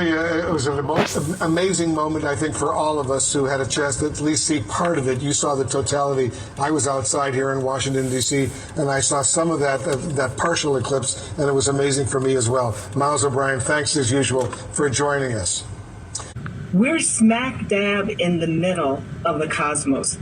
It was an amazing moment, I think, for all of us who had a chance to at least see part of it. You saw the totality. I was outside here in Washington, D.C., and I saw some of that partial eclipse, and it was amazing for me as well. Miles O'Brien, thanks as usual for joining us. We're smack dab in the middle of the cosmos.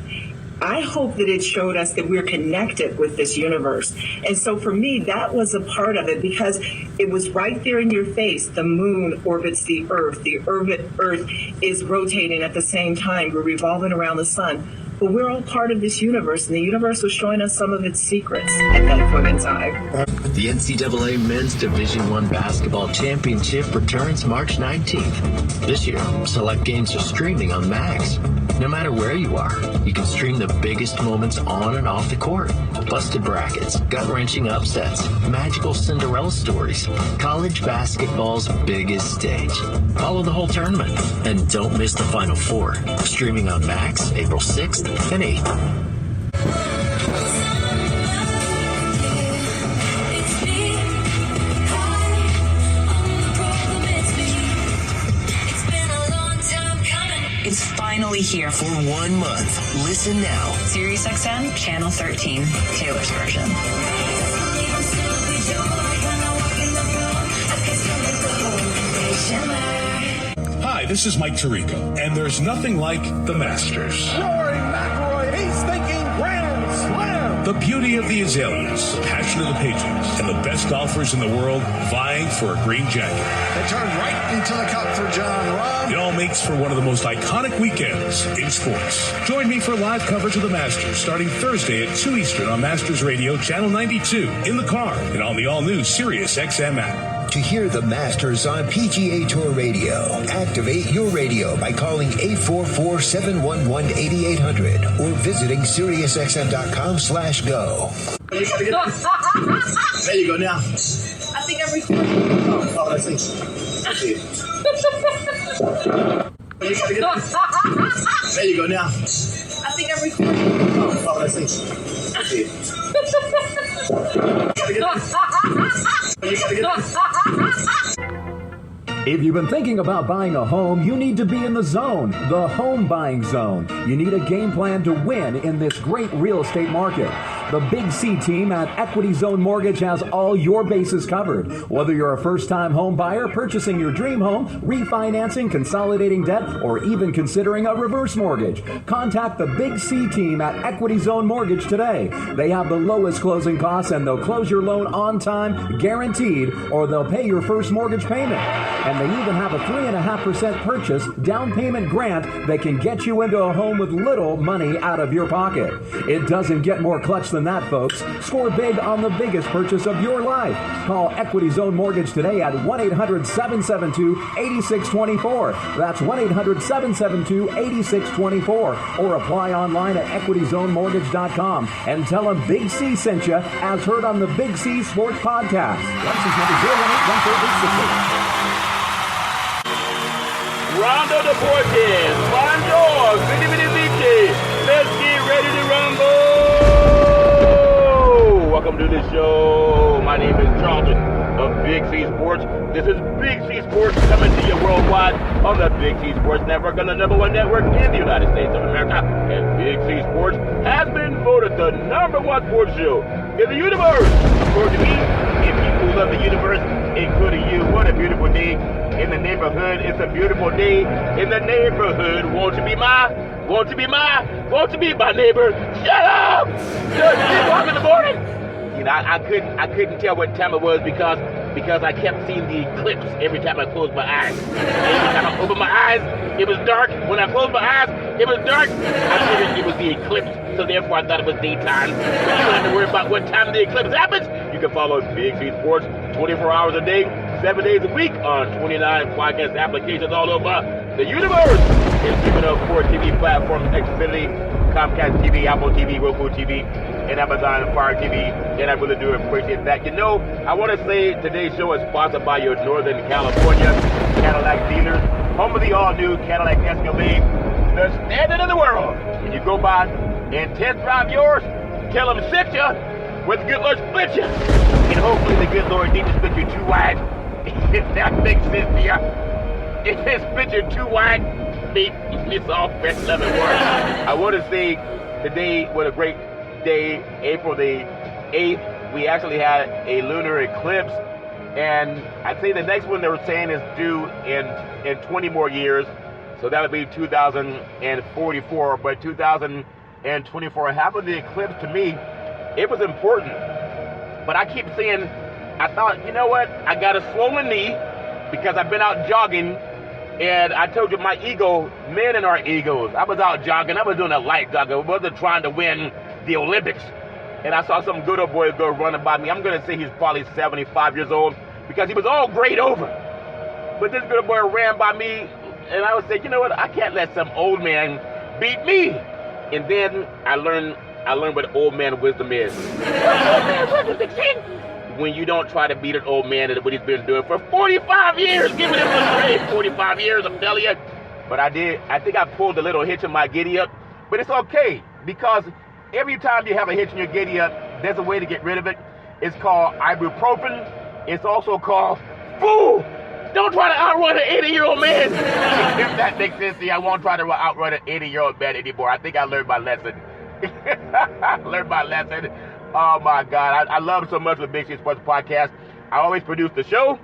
I hope that it showed us that we're connected with this universe. And so for me, that was a part of it because it was right there in your face. The moon orbits the Earth. The Earth is rotating at the same time. We're revolving around the sun. But we're all part of this universe, and the universe was showing us some of its secrets at that point in time. The NCAA Men's Division I Basketball Championship returns March 19th. This year, select games are streaming on Max. No matter where you are, you can stream the biggest moments on and off the court. Busted brackets, gut-wrenching upsets, magical Cinderella stories, college basketball's biggest stage. Follow the whole tournament, and don't miss the Final Four. Streaming on Max, April 6th and 8th. It's finally here for 1 month. Listen now. SiriusXM, Channel 13, Taylor's version. Hi, this is Mike Tirico, and there's nothing like the Masters. Rory McIlroy, he's thinking Grand Slam. The beauty of the azaleas, the passion of the patrons, and the best golfers in the world vying for a green jacket. They turn right into the cup for John Rahm. It all makes for one of the most iconic weekends in sports. Join me for live coverage of the Masters starting Thursday at 2 Eastern on Masters Radio, Channel 92, in the car, and on the all-new Sirius XM app. To hear the Masters on PGA Tour Radio, activate your radio by calling 844-711-8800 or visiting SiriusXM.com/go. There you go now. I think I'm recording. Oh, let's see. There you go now. I think I'm recording. Oh, let's see. If you've been thinking about buying a home, you need to be in the zone, the home buying zone. You need a game plan to win in this great real estate market. The Big C team at Equity Zone Mortgage has all your bases covered. Whether you're a first-time home buyer, purchasing your dream home, refinancing, consolidating debt, or even considering a reverse mortgage, contact the Big C team at Equity Zone Mortgage today. They have the lowest closing costs, and they'll close your loan on time, guaranteed, or they'll pay your first mortgage payment. And they even have a 3.5% purchase down payment grant that can get you into a home with little money out of your pocket. It doesn't get more clutch than that, folks. Score big on the biggest purchase of your life. Call Equity Zone Mortgage today at 1-800-772-8624. That's 1-800-772-8624. Or apply online at EquityZoneMortgage.com and tell them Big C sent you, as heard on the Big C Sports Podcast. License number 0181486. Rondo Deportes, Bonjour, Vidi Vidi Vici. Let's get ready to rumble. Welcome to the show. My name is Charlton of Big C Sports. This is Big C Sports coming to you worldwide on the Big C Sports Network, on the #1 network in the United States of America. And Big C Sports has been voted the #1 sports show in the universe. According to me, if people love the universe, including you, what a beautiful day. In the neighborhood, it's a beautiful day. In the neighborhood, won't you be my neighbor? Shut up! Just walk in the morning. You know, I couldn't tell what time it was because I kept seeing the eclipse every time I closed my eyes. Every time I opened my eyes, it was dark. When I closed my eyes, it was dark. I figured it was the eclipse, so therefore I thought it was daytime. But you don't have to worry about what time the eclipse happens. You can follow Big C Sports 24 hours a day, 7 days a week on 29 podcast applications all over the universe. And streaming on 4 TV platforms: Xfinity, Comcast TV, Apple TV, Roku TV, and Amazon Fire TV. And I really do appreciate that. You know, I want to say today's show is sponsored by your Northern California Cadillac dealers, home of the all-new Cadillac Escalade, the standard in the world. When you go by and test drive yours, tell them sit ya, where the good Lord split you. And hopefully the good Lord didn't split you too wide. If that makes sense to you. it's pitching too wide. It's all best 11 work. I want to say today was a great day, April the 8th. We actually had a lunar eclipse, and I'd say the next one they were saying is due in 20 more years, so that would be 2044. But 2024, having the eclipse to me, it was important. But I keep saying, I thought, you know what? I got a swollen knee because I've been out jogging, and I told you my ego, men and our egos. I was out jogging. I was doing a light jog. I wasn't trying to win the Olympics. And I saw some good old boy go running by me. I'm going to say he's probably 75 years old because he was all grayed over. But this good old boy ran by me, and I would say, you know what? I can't let some old man beat me. And then I learned what old man wisdom is. When you don't try to beat an old man at what he's been doing for 45 years, giving him a grade, 45 years, I'm telling you. But I did. I think I pulled a little hitch in my giddy up. But it's okay, because every time you have a hitch in your giddy up, there's a way to get rid of it. It's called ibuprofen. It's also called fool. Don't try to outrun an 80-year-old man. If that makes sense to you, I won't try to outrun an 80-year-old man anymore. I think I learned my lesson. Oh my God, I love so much the Big C Sports Podcast. I always produce the show.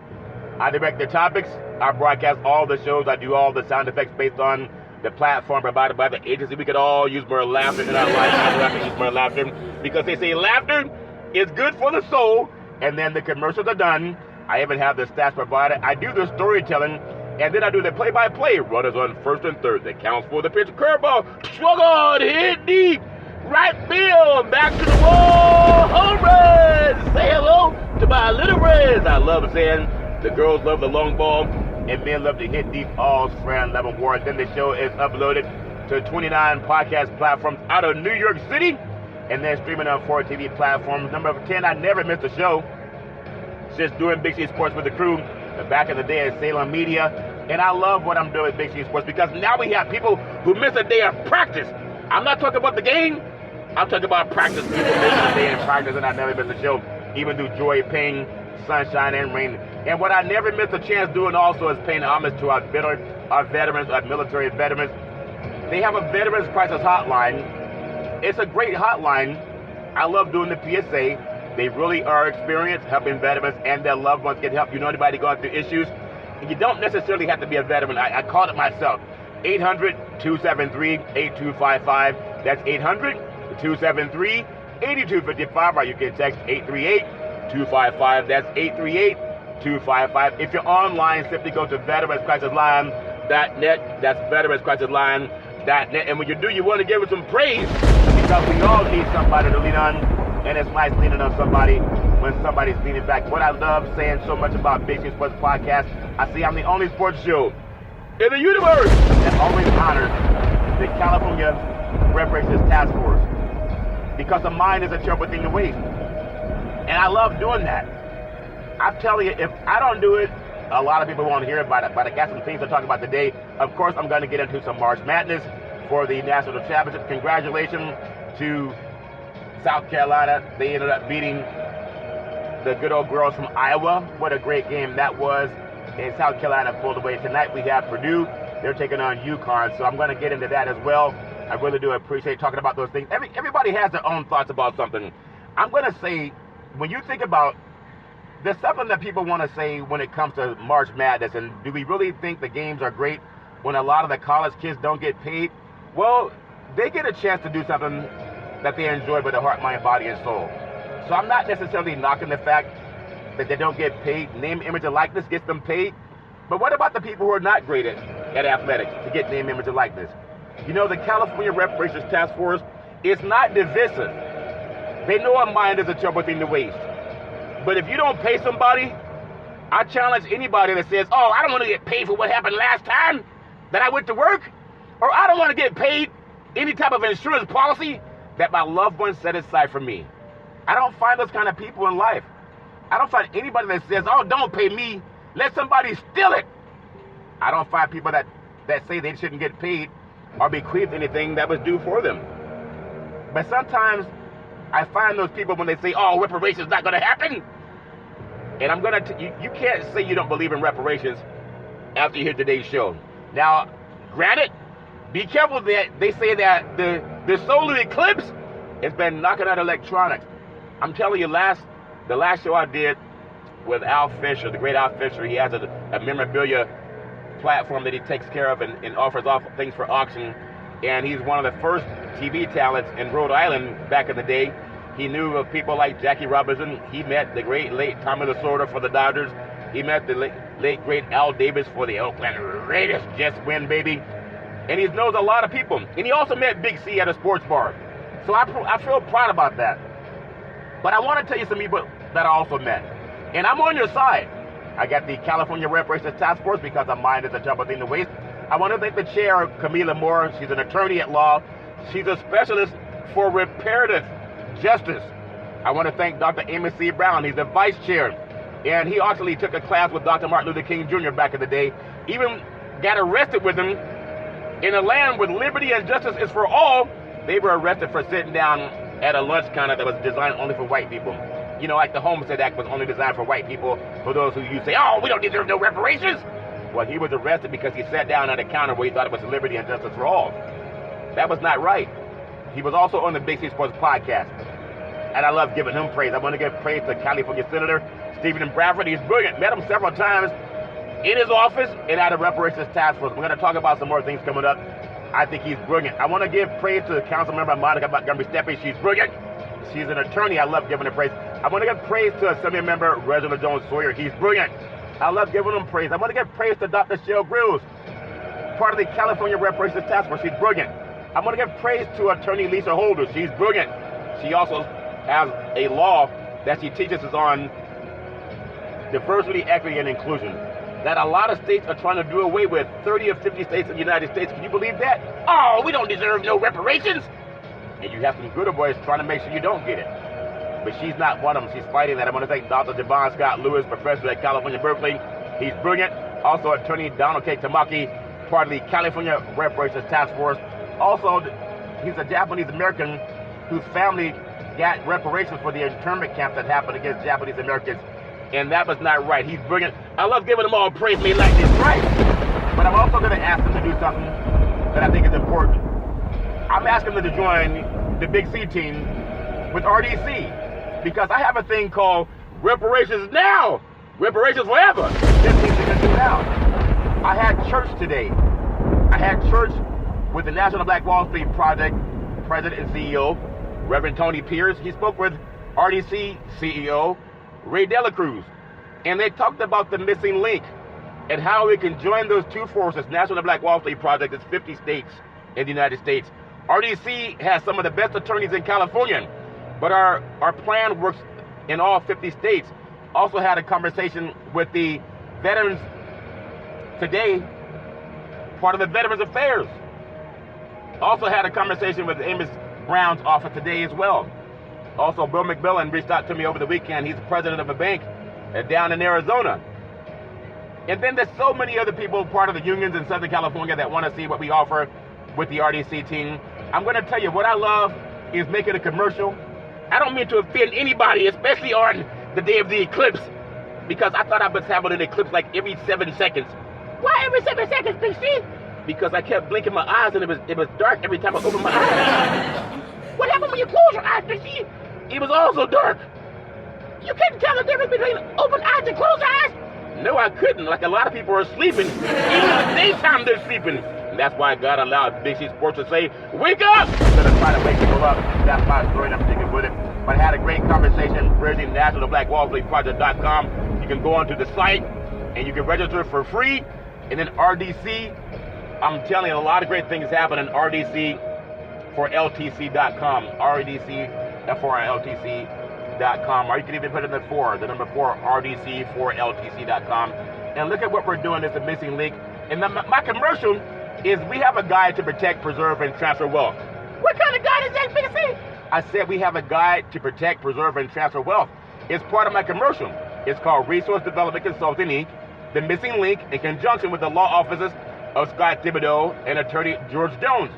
I direct the topics. I broadcast all the shows. I do all the sound effects based on the platform provided by the agency. We could all use more laughter in our life. I have to use more laughter because they say laughter is good for the soul. And then the commercials are done. I even have the stats provided. I do the storytelling, and then I do the play-by-play. Runners on first and third. That counts for the pitch. Curveball. Swung on. Hit deep. Right field, back to the wall, home run! Say hello to my little Reds. I love saying the girls love the long ball and men love to hit deep all strand level wards. Then the show is uploaded to 29 podcast platforms out of New York City and then streaming on 4 TV platforms. Number 10, I never missed a show since doing Big C Sports with the crew back in the day at Salem Media. And I love what I'm doing with Big C Sports because now we have people who miss a day of practice. I'm not talking about the game. I'm talking about practice. People miss a day in practice, and I never miss a show, even through joy, pain, sunshine, and rain. And what I never miss a chance doing also is paying homage to our veterans, our military veterans. They have a Veterans Crisis Hotline. It's a great hotline. I love doing the PSA. They really are experienced helping veterans and their loved ones get help. You know anybody going through issues? And you don't necessarily have to be a veteran. I called it myself. 800-273-8255. That's 800-273-8255. Or you can text 838-255. That's 838-255. If you're online, simply go to veteranscrisisline.net. That's veteranscrisisline.net. And when you do, you want to give it some praise because we all need somebody to lean on. And it's nice leaning on somebody when somebody's leaning back. What I love saying so much about Big C Sports Podcast, I see I'm the only sports show in the universe that always honors the California Reparations Task Force because a mind is a terrible thing to waste. And I love doing that. I'm telling you, if I don't do it, a lot of people won't hear about it, but I got some things to talk about today. Of course, I'm going to get into some March Madness for the National Championship. Congratulations to South Carolina. They ended up beating the good old girls from Iowa. What a great game that was. And South Carolina pulled away. Tonight we have Purdue. They're taking on UConn. So I'm going to get into that as well. I really do appreciate talking about those things. Everybody has their own thoughts about something. I'm going to say, when you think about, there's something that people want to say when it comes to March Madness. And do we really think the games are great when a lot of the college kids don't get paid? Well, they get a chance to do something that they enjoy with their heart, mind, body, and soul. So I'm not necessarily knocking the fact that they don't get paid. Name, image, and likeness gets them paid. But what about the people who are not great at athletics to get name, image, and likeness? You know, the California Reparations Task Force is not divisive. They know a mind is a terrible thing to waste. But if you don't pay somebody, I challenge anybody that says, oh, I don't want to get paid for what happened last time that I went to work, or I don't want to get paid any type of insurance policy that my loved ones set aside for me. I don't find those kind of people in life. I don't find anybody that says, oh, don't pay me, let somebody steal it. I don't find people that say they shouldn't get paid or bequeath anything that was due for them. But sometimes I find those people when they say, oh, reparations not going to happen. And I'm going to, you can't say you don't believe in reparations after you hear today's show. Now, granted, be careful that they say that the solar eclipse has been knocking out electronics. I'm telling you, the last show I did with Al Fisher, the great Al Fisher, he has a memorabilia platform that he takes care of and offers off things for auction. And he's one of the first TV talents in Rhode Island back in the day. He knew of people like Jackie Robinson. He met the great late Tommy Lasorda for the Dodgers. He met the late great Al Davis for the Oakland Raiders. Just win, baby. And he knows a lot of people. And he also met Big C at a sports bar. So I feel proud about that. But I want to tell you some people that I also met. And I'm on your side. I got the California Reparations Task Force because I mind is a terrible thing to waste. I want to thank the chair, Camila Moore. She's an attorney at law. She's a specialist for reparative justice. I want to thank Dr. Amos C. Brown. He's the vice chair. And he actually took a class with Dr. Martin Luther King Jr. back in the day. Even got arrested with him. In a land where liberty and justice is for all, they were arrested for sitting down at a lunch counter that was designed only for white people. You know, like the Homestead Act was only designed for white people, for those who you say, oh, we don't deserve no reparations. Well, he was arrested because he sat down at a counter where he thought it was liberty and justice for all. That was not right. He was also on the Big C Sports podcast. And I love giving him praise. I want to give praise to California Senator Stephen Bradford. He's brilliant. Met him several times in his office and at a Reparations Task Force. We're going to talk about some more things coming up. I think he's brilliant. I want to give praise to Councilmember Monica Nbwsp. She's brilliant. She's an attorney. I love giving her praise. I want to give praise to Assembly Member Reginald Jones Sawyer. He's brilliant. I love giving him praise. I want to give praise to Dr. Shell Grills, part of the California Reparations Task Force. She's brilliant. I want to give praise to Attorney Lisa Holder. She's brilliant. She also has a law that she teaches us on diversity, equity, and inclusion that a lot of states are trying to do away with. 30 or 50 states in the United States. Can you believe that? Oh, we don't deserve no reparations. And you have some good boys trying to make sure you don't get it. But she's not one of them. She's fighting that. I want to thank Dr. Javon Scott Lewis, professor at California Berkeley. He's brilliant. Also, Attorney Donald K. Tamaki, part of the California Reparations Task Force. Also, he's a Japanese American whose family got reparations for the internment camp that happened against Japanese Americans. And that was not right. He's brilliant. I love giving them all praise made like this, right? But I'm also going to ask them to do something that I think is important. I'm asking them to join the Big C team with RDC because I have a thing called Reparations Now, Reparations Forever. This thing they're going to do now. I had church today. I had church with the National Black Wall Street Project President and CEO, Reverend Tony Pierce. He spoke with RDC CEO, Ray Delacruz, and they talked about the missing link and how we can join those two forces. National Black Wall Street Project is 50 states in the United States. RDC has some of the best attorneys in California, but our plan works in all 50 states. Also had a conversation with the Veterans Today, part of the Veterans Affairs. Also had a conversation with Amos Brown's office today as well. Also, Bill McMillan reached out to me over the weekend. He's the president of a bank down in Arizona. And then there's so many other people, part of the unions in Southern California, that want to see what we offer with the RDC team. I'm going to tell you, what I love is making a commercial. I don't mean to offend anybody, especially on the day of the eclipse, because I thought I was having an eclipse like every 7 seconds. Why every 7 seconds, Big C? Because I kept blinking my eyes and it was dark every time I opened my eyes. What happened when you close your eyes, Big C? It was also dark. You couldn't tell the difference between open eyes and closed eyes? No, I couldn't. Like a lot of people are sleeping. Even in the daytime, they're sleeping. And that's why God allowed Big C Sports to say, wake up! Instead of trying to wake people up. That's my story, and I'm sticking with it. But I had a great conversation visiting NationalBlackWallStreetProject.com. You can go onto the site, and you can register for free. And then RDC, I'm telling you, a lot of great things happen in RDC4LTC.com. RDC4LTC.com. Or you can even put in the number 4, RDC4LTC.com. And look at what we're doing. It's a missing link. And my commercial is we have a guide to protect, preserve, and transfer wealth. What kind of guide is that, Big C? I said we have a guide to protect, preserve, and transfer wealth. It's part of my commercial. It's called Resource Development Consulting, Inc., The Missing Link, in conjunction with the law offices of Scott Thibodeau and attorney George Jones.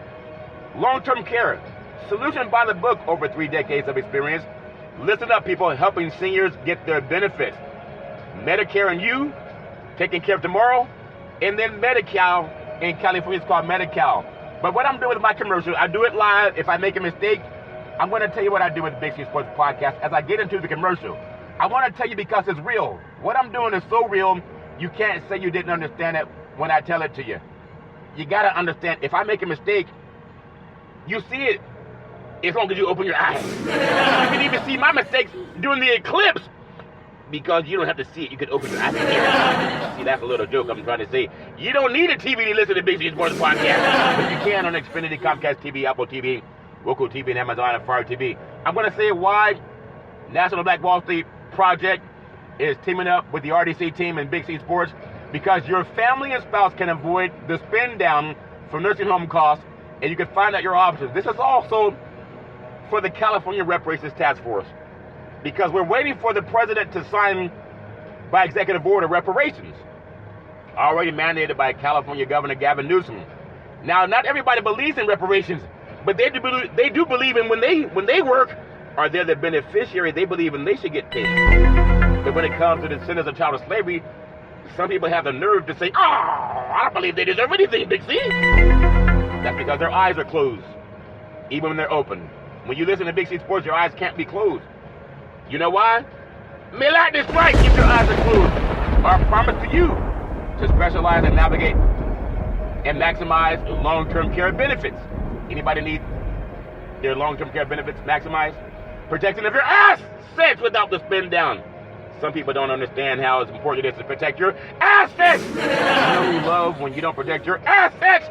Long-term care, solution by the book, over 3 decades of experience. Listen up, people, helping seniors get their benefits. Medicare and You, Taking Care of Tomorrow, and then Medi-Cal in California is called Medi-Cal. But what I'm doing with my commercial, I do it live. If I make a mistake, I'm going to tell you what I do with the Big C Sports Podcast as I get into the commercial. I want to tell you because it's real. What I'm doing is so real, you can't say you didn't understand it when I tell it to you. You got to understand, if I make a mistake, you see it as long as you open your eyes. You can even see my mistakes during the eclipse because you don't have to see it. You can open your eyes and hear it. See, that's a little joke I'm trying to say. You don't need a TV to listen to Big C Sports Podcast, but you can on Xfinity, Comcast TV, Apple TV, Roku TV, and Amazon and Fire TV. I'm going to say why National Black Wall Street Project is teaming up with the RDC team and Big C Sports, because your family and spouse can avoid the spin down for nursing home costs, and you can find out your options. This is also for the California Reparations Task Force, because we're waiting for the president to sign by executive order reparations, already mandated by California Governor Gavin Newsom. Now, not everybody believes in reparations, but they do believe in when they work, or they're the beneficiary, they believe in they should get paid. But when it comes to the descendants of child slavery, some people have the nerve to say, "Oh, I don't believe they deserve anything, Big C." That's because their eyes are closed, even when they're open. When you listen to Big C Sports, your eyes can't be closed. You know why? May lightning strike if your eyes are closed. Our promise to you to specialize and navigate and maximize long-term care benefits. Anybody need their long-term care benefits maximized? Protection of your assets without the spin down. Some people don't understand how it's important it is to protect your assets. You know who love when you don't protect your assets?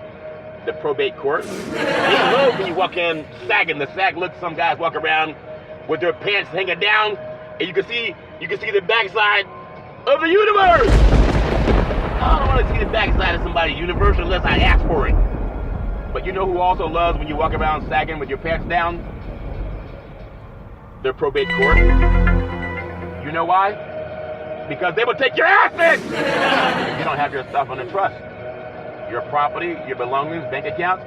The probate court. They love when you walk in sagging. The sag looks, some guys walk around with their pants hanging down, and you can see the backside of the universe. I don't want to see the backside of somebody's universe unless I ask for it. But you know who also loves when you walk around sagging with your pants down? The probate court. You know why? Because they will take your assets if you don't have your stuff under trust. Your property, your belongings, bank accounts.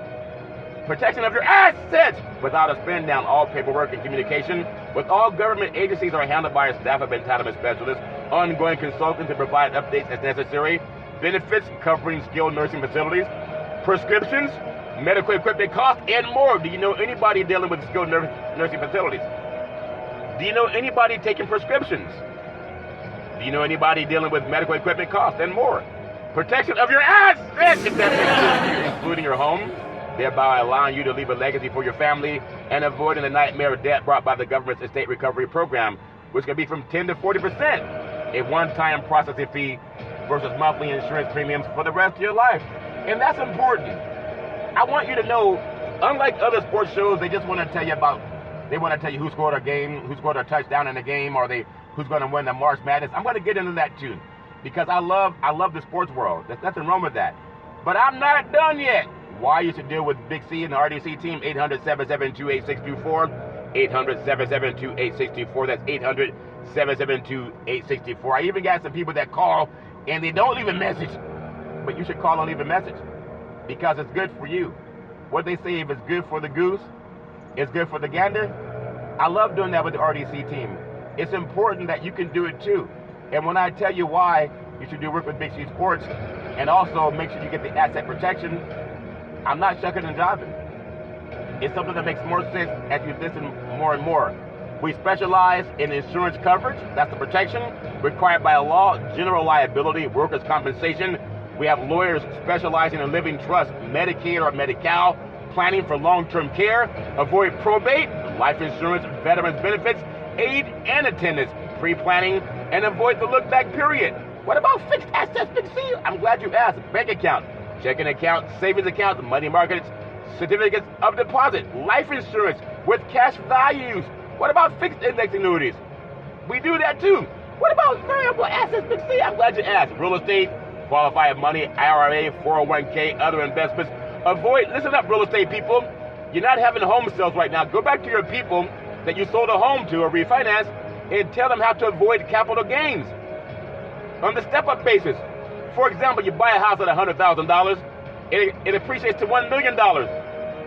Protection of your assets without a spin down. All paperwork and communication with all government agencies are handled by a staff of entitlement specialists, ongoing consultants to provide updates as necessary, benefits covering skilled nursing facilities, prescriptions, medical equipment costs, and more. Do you know anybody dealing with skilled nursing facilities? Do you know anybody taking prescriptions? Do you know anybody dealing with medical equipment costs and more? Protection of your assets, if that makes sense, including your home, thereby allowing you to leave a legacy for your family and avoiding the nightmare of debt brought by the government's estate recovery program, which can be from 10 to 40%, a one-time processing fee versus monthly insurance premiums for the rest of your life. And that's important. I want you to know, unlike other sports shows, they just want to tell you who scored a game, who scored a touchdown in a game, or who's going to win the March Madness. I'm going to get into that too, because I love the sports world. There's nothing wrong with that. But I'm not done yet. Why you should deal with Big C and the RDC team? 800-772-8624. 800-772-8624. That's 800-772-8624. I even got some people that call and they don't leave a message, but you should call and leave a message because it's good for you. What they say, if it's good for the goose, it's good for the gander. I love doing that with the RDC team. It's important that you can do it too. And when I tell you why you should do work with Big C Sports and also make sure you get the asset protection, I'm not shucking and jiving. It's something that makes more sense as you listen more and more. We specialize in insurance coverage, that's the protection required by law, general liability, workers' compensation. We have lawyers specializing in living trust, Medicaid or Medi-Cal, planning for long-term care, avoid probate, life insurance, veterans benefits, aid and attendance, pre-planning, and avoid the look-back period. What about fixed assets, Big C? I'm glad you asked. Bank account, checking account, savings account, money markets, certificates of deposit, life insurance with cash values. What about fixed index annuities? We do that too. What about variable assets, Big C? I'm glad you asked. Real estate, qualified money, IRA, 401k, other investments. Listen up, real estate people. You're not having home sales right now. Go back to your people that you sold a home to or refinance and tell them how to avoid capital gains on the step-up basis. For example, you buy a house at $100,000, it appreciates to $1 million.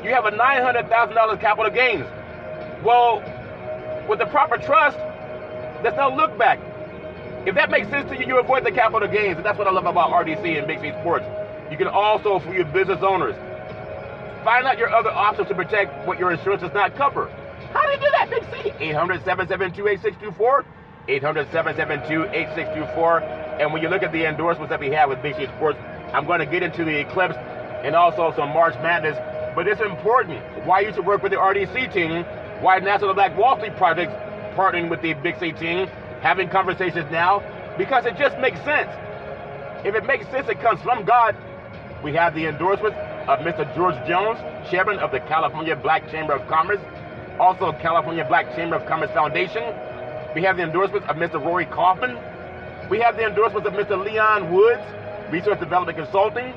You have a $900,000 capital gains. Well, with the proper trust, there's no look back. If that makes sense to you, you avoid the capital gains. And that's what I love about RDC and Big C Sports. You can also, for your business owners, find out your other options to protect what your insurance does not cover. How do you do that, Big C? 800-772-8624. 800-772-8624. And when you look at the endorsements that we have with Big C Sports, I'm going to get into the Eclipse and also some March Madness. But it's important why you should work with the RDC team, why National Black Wall Street Project partnering with the Big C team, having conversations now, because it just makes sense. If it makes sense, it comes from God. We have the endorsements of Mr. George Jones, chairman of the California Black Chamber of Commerce, also California Black Chamber of Commerce Foundation. We have the endorsements of Mr. Rory Kaufman. We have the endorsements of Mr. Leon Woods, Research Development Consulting.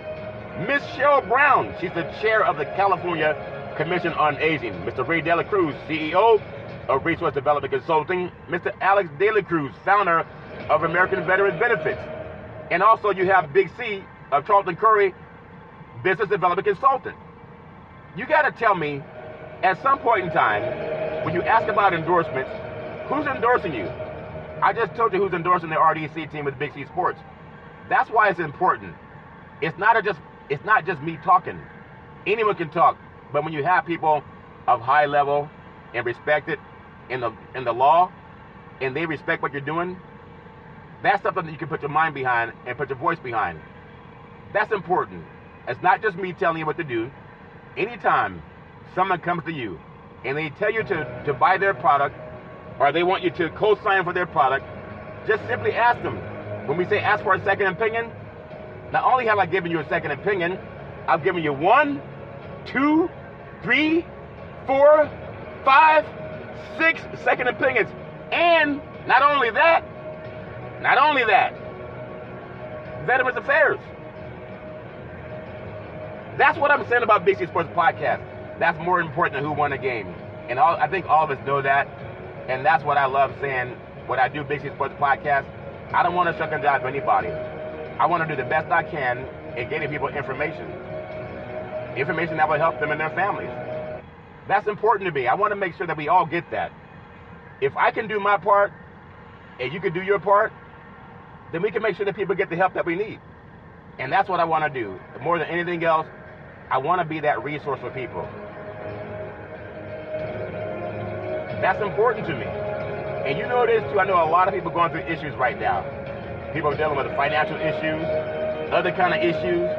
Ms. Cheryl Brown, she's the chair of the California Commission on Aging. Mr. Ray De La Cruz, CEO of Resource Development Consulting. Mr. Alex De La Cruz, founder of American Veterans Benefits. And also you have Big C of Charlton Curry, Business Development Consultant. You got to tell me, at some point in time, when you ask about endorsements, who's endorsing you? I just told you who's endorsing the RDC team with Big C Sports. That's why it's important. It's not just me talking. Anyone can talk, but when you have people of high level and respected in the law, and they respect what you're doing, that's something that you can put your mind behind and put your voice behind. That's important. It's not just me telling you what to do. Anytime someone comes to you and they tell you to buy their product, or they want you to co-sign for their product, just simply ask them. When we say ask for a second opinion, not only have I given you a second opinion, I've given you 1, 2, 3, 4, 5, 6 second opinions. And not only that, Veterans Affairs. That's what I'm saying about Big C Sports Podcast. That's more important than who won the game. And I think all of us know that. And that's what I love saying when I do Big C Sports Podcast. I don't want to shuck and jive anybody. I want to do the best I can in getting people information that will help them and their families. That's important to me. I want to make sure that we all get that. If I can do my part and you can do your part, then we can make sure that people get the help that we need. And that's what I want to do. More than anything else, I want to be that resource for people. That's important to me. And you know it is too. I know a lot of people going through issues right now. People are dealing with financial issues, other kind of issues,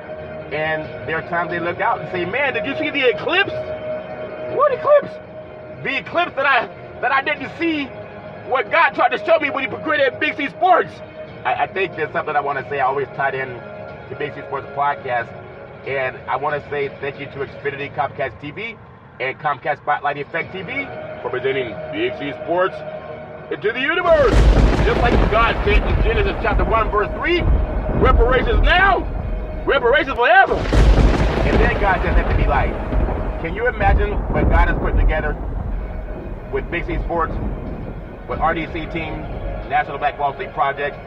and there are times they look out and say, man, did you see the eclipse? What eclipse? The eclipse that I didn't see what God tried to show me when he created Big C Sports. I think there's something I want to say. I always tied in to Big C Sports Podcast, and I want to say thank you to Xfinity Comcast TV and Comcast Spotlight Effect TV for presenting Big C Sports into the universe. Just like God said in Genesis chapter 1, verse 3, reparations now, reparations forever. And then God said that to be light. Can you imagine what God has put together with Big C Sports, with RDC team, National Black Wall Street Project,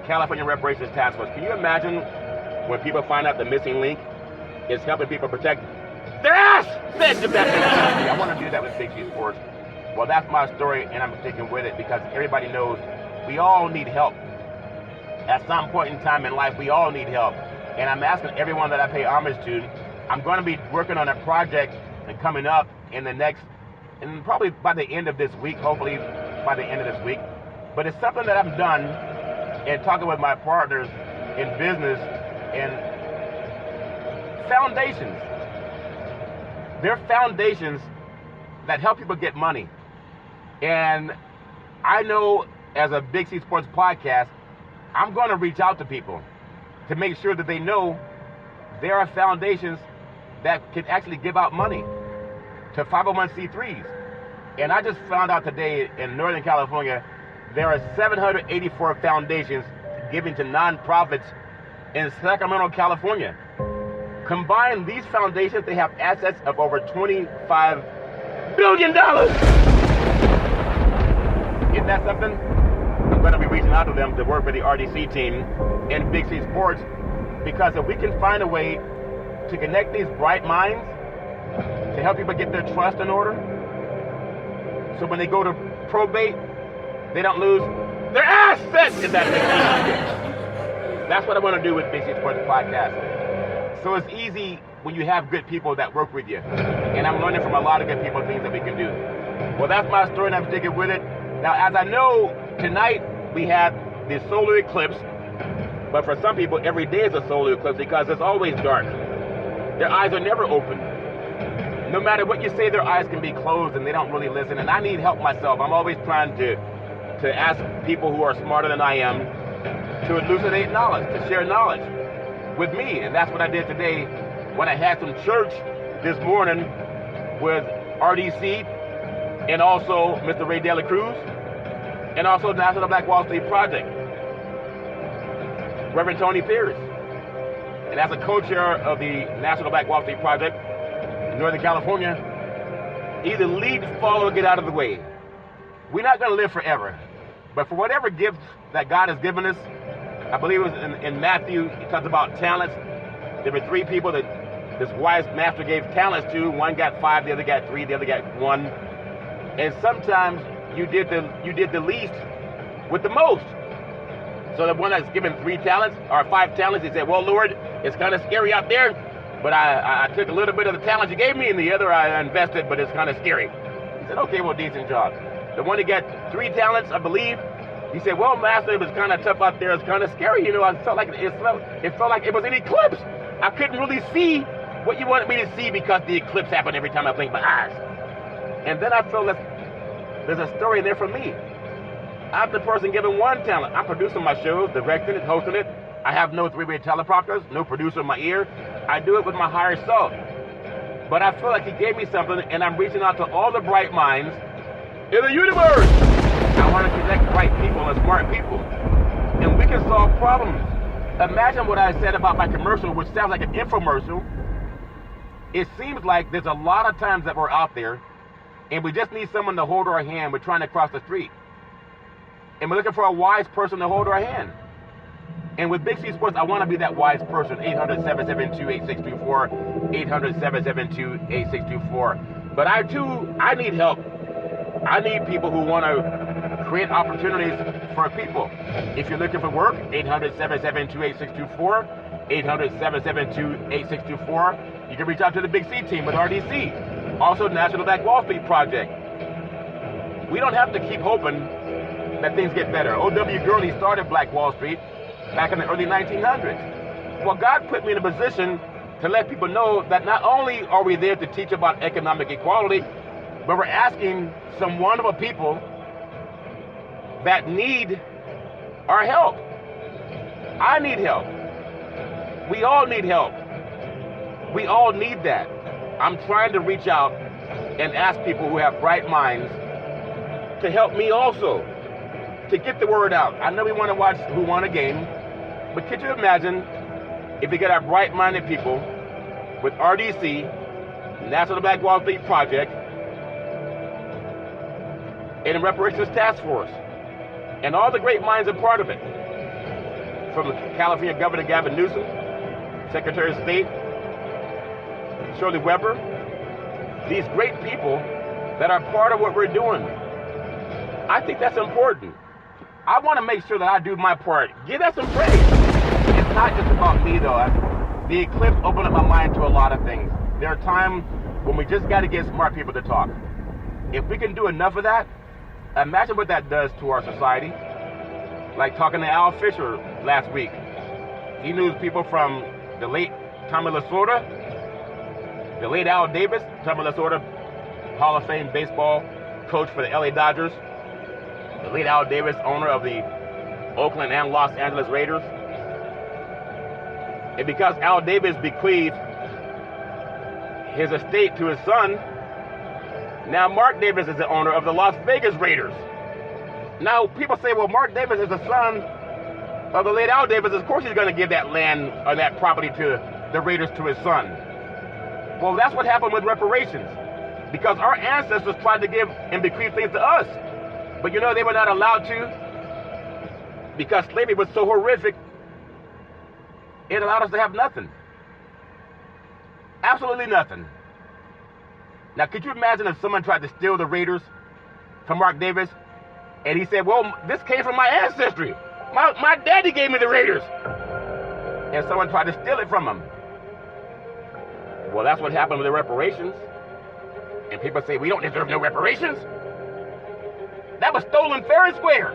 California Reparations Task Force? Can you imagine when people find out the missing link is helping people protect their ass? I want to do that with Big C Sports. Well, that's my story, and I'm sticking with it because everybody knows we all need help. At some point in time in life, we all need help. And I'm asking everyone that I pay homage to, I'm going to be working on a project and coming up in the next, and probably by the end of this week, hopefully by the end of this week. But it's something that I've done in talking with my partners in business and foundations. They're foundations that help people get money. And I know as a Big C Sports Podcast, I'm going to reach out to people to make sure that they know there are foundations that can actually give out money to 501c3s. And I just found out today in Northern California, there are 784 foundations giving to nonprofits in Sacramento, California. Combined, these foundations, they have assets of over $25 billion. Isn't that something? I'm going to be reaching out to them to work with the RDC team and Big C Sports, because if we can find a way to connect these bright minds to help people get their trust in order, so when they go to probate, they don't lose their ass set in that Big C. That's what I want to do with Big C Sports Podcast. So it's easy when you have good people that work with you. And I'm learning from a lot of good people things that we can do. Well, that's my story, and I'm sticking with it. Now, as I know, tonight we had the solar eclipse. But for some people, every day is a solar eclipse because it's always dark. Their eyes are never open. No matter what you say, their eyes can be closed and they don't really listen. And I need help myself. I'm always trying to ask people who are smarter than I am to elucidate knowledge, to share knowledge with me. And that's what I did today when I had some church this morning with RDC and also Mr. Ray De La Cruz and also National Black Wall Street Project, Reverend Tony Pierce. And as a co-chair of the National Black Wall Street Project in Northern California, either lead, follow, or get out of the way. We're not going to live forever. But for whatever gift that God has given us, I believe it was in Matthew, he talks about talents. There were 3 people that this wise master gave talents to. One got 5, the other got 3, the other got 1. And sometimes you did the least with the most. So the one that's given 3 talents or 5 talents, he said, well, Lord, it's kind of scary out there, but I took a little bit of the talents you gave me, and the other I invested, but it's kind of scary. He said, okay, well, decent job. The one that got 3 talents, I believe, he said, well, Master, it was kind of tough out there. It's kind of scary. You know, I felt like it felt like it was an eclipse. I couldn't really see what you wanted me to see because the eclipse happened every time I blinked my eyes. And then I felt that there's a story there for me. I'm the person given 1 talent. I'm producing my shows, directing it, hosting it. I have no 3-way teleprompters, no producer in my ear. I do it with my higher self. But I feel like he gave me something, and I'm reaching out to all the bright minds in the universe. I want to connect bright people and smart people. And we can solve problems. Imagine what I said about my commercial, which sounds like an infomercial. It seems like there's a lot of times that we're out there, and we just need someone to hold our hand. We're trying to cross the street. And we're looking for a wise person to hold our hand. And with Big C Sports, I want to be that wise person. 800-772-8624. 800-772-8624. But I need help. I need people who want to create opportunities for people. If you're looking for work, 800-772-8624. 800-772-8624. You can reach out to the Big C team with RDC. Also, National Black Wall Street Project. We don't have to keep hoping that things get better. O.W. Gurney started Black Wall Street back in the early 1900s. Well, God put me in a position to let people know that not only are we there to teach about economic equality, but we're asking some wonderful people that need our help. I need help. We all need help. We all need that. I'm trying to reach out and ask people who have bright minds to help me also, to get the word out. I know we want to watch Who Won a Game, but could you imagine if we get our bright-minded people with RDC, National Black Wall Street Project, and the Reparations Task Force, and all the great minds are part of it, from California Governor Gavin Newsom, Secretary of State Shirley Weber, these great people that are part of what we're doing. I think that's important. I want to make sure that I do my part. Give that some praise. It's not just about me, though. The eclipse opened up my mind to a lot of things. There are times when we just got to get smart people to talk. If we can do enough of that, imagine what that does to our society. Like talking to Al Fisher last week. He knew people from the late Tommy Lasorda, the late Al Davis, Tommy Lasorda, Hall of Fame baseball coach for the LA Dodgers, the late Al Davis, owner of the Oakland and Los Angeles Raiders. And because Al Davis bequeathed his estate to his son, now Mark Davis is the owner of the Las Vegas Raiders. Now people say, well, Mark Davis is the son of the late Al Davis. Of course he's going to give that land or that property to the Raiders to his son. Well, that's what happened with reparations. Because our ancestors tried to give and bequeath things to us. But you know, they were not allowed to. Because slavery was so horrific, it allowed us to have nothing. Absolutely nothing. Now, could you imagine if someone tried to steal the Raiders from Mark Davis And he said, well, this came from my ancestry. My daddy gave me the Raiders. And someone tried to steal it from him. Well, that's what happened with the reparations. And people say, we don't deserve no reparations. That was stolen fair and square.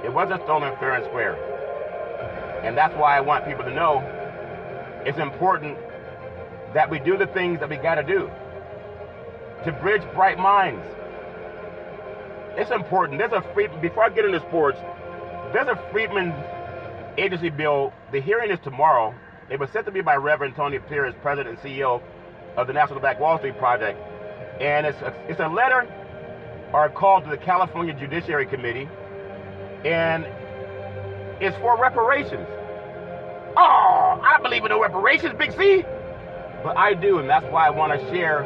It wasn't stolen fair and square. And that's why I want people to know it's important that we do the things that we got to do to bridge bright minds. It's important. Before I get into sports, there's a Freedmen's Agency bill. The hearing is tomorrow. It was sent to me by Reverend Tony Pierce, President and CEO of the National Black Wall Street Project. And it's a letter or a call to the California Judiciary Committee. And it's for reparations. Oh, I don't believe in no reparations, Big C. But I do, and that's why I want to share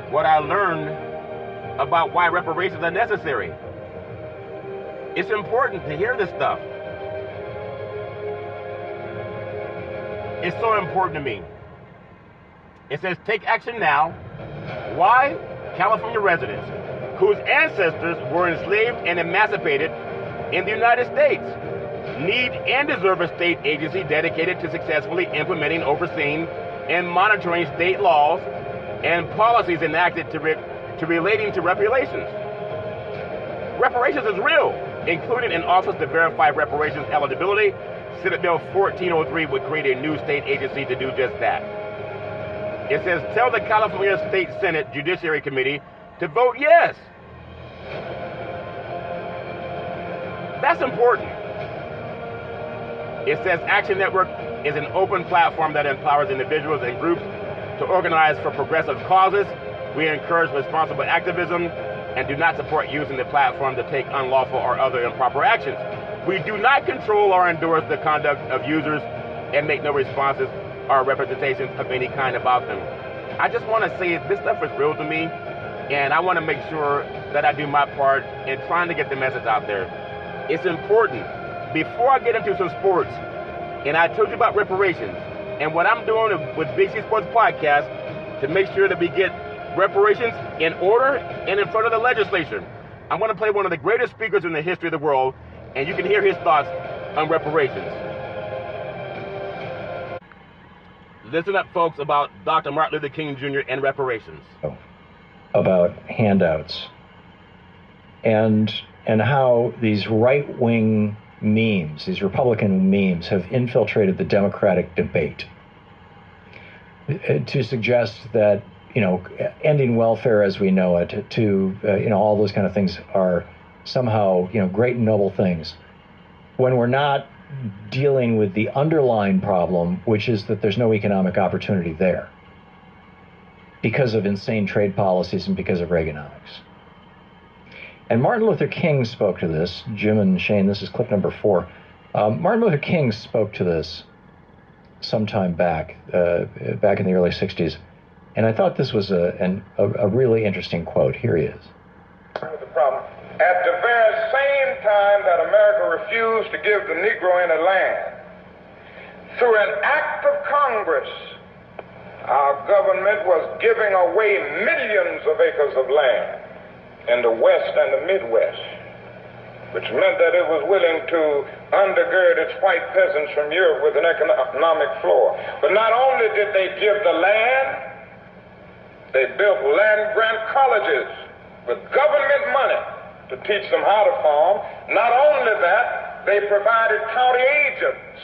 what I learned about why reparations are necessary. It's important to hear this stuff. It's so important to me. It says, take action now. Why? California residents whose ancestors were enslaved and emancipated in the United States need and deserve a state agency dedicated to successfully implementing, overseeing, and monitoring state laws and policies enacted to relating to reparations. Reparations is real, including an office to verify reparations eligibility. Senate Bill 1403 would create a new state agency to do just that. It says, tell the California State Senate Judiciary Committee to vote yes. That's important. It says Action Network is an open platform that empowers individuals and groups to organize for progressive causes. We encourage responsible activism and do not support using the platform to take unlawful or other improper actions. We do not control or endorse the conduct of users and make no responses or representations of any kind about them. I just want to say this stuff is real to me, and I want to make sure that I do my part in trying to get the message out there. It's important. Before I get into some sports, and I told you about reparations, and what I'm doing with BC Sports Podcast to make sure that we get reparations in order and in front of the legislature. I'm going to play one of the greatest speakers in the history of the world, and you can hear his thoughts on reparations. Listen up, folks, about Dr. Martin Luther King Jr. and reparations. About handouts and how these right-wing memes, these Republican memes, have infiltrated the Democratic debate to suggest that, ending welfare as we know it, all those kind of things are somehow, great and noble things, when we're not dealing with the underlying problem, which is that there's no economic opportunity there because of insane trade policies and because of Reaganomics. And Martin Luther King spoke to this. Jim and Shane, this is clip number 4. Martin Luther King spoke to this sometime back in the early 60s. And I thought this was a really interesting quote. Here he is. The problem. At the very same time that America refused to give the Negro any land, through an act of Congress, our government was giving away millions of acres of land in the West and the Midwest, which meant that it was willing to undergird its white peasants from Europe with an economic floor. But not only did they give the land, they built land-grant colleges with government money to teach them how to farm. Not only that, they provided county agents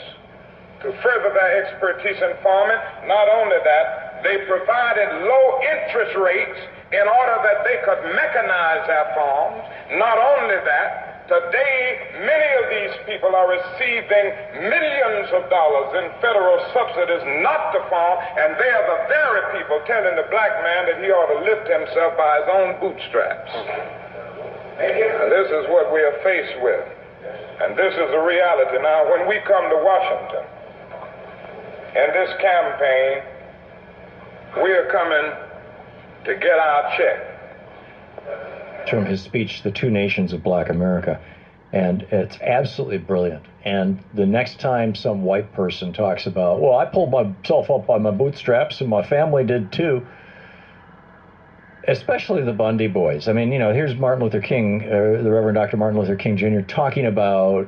to further their expertise in farming. Not only that, they provided low interest rates in order that they could mechanize their farms. Not only that, today many of these people are receiving millions of dollars in federal subsidies not to farm, and they are the very people telling the black man that he ought to lift himself by his own bootstraps. And this is what we are faced with. And this is the reality. Now, when we come to Washington, in this campaign, we are coming to get our check. From his speech, The Two Nations of Black America. And it's absolutely brilliant. And the next time some white person talks about, well, I pulled myself up by my bootstraps and my family did too, especially the Bundy boys. I mean, here's Martin Luther King, the Reverend Dr. Martin Luther King Jr. talking about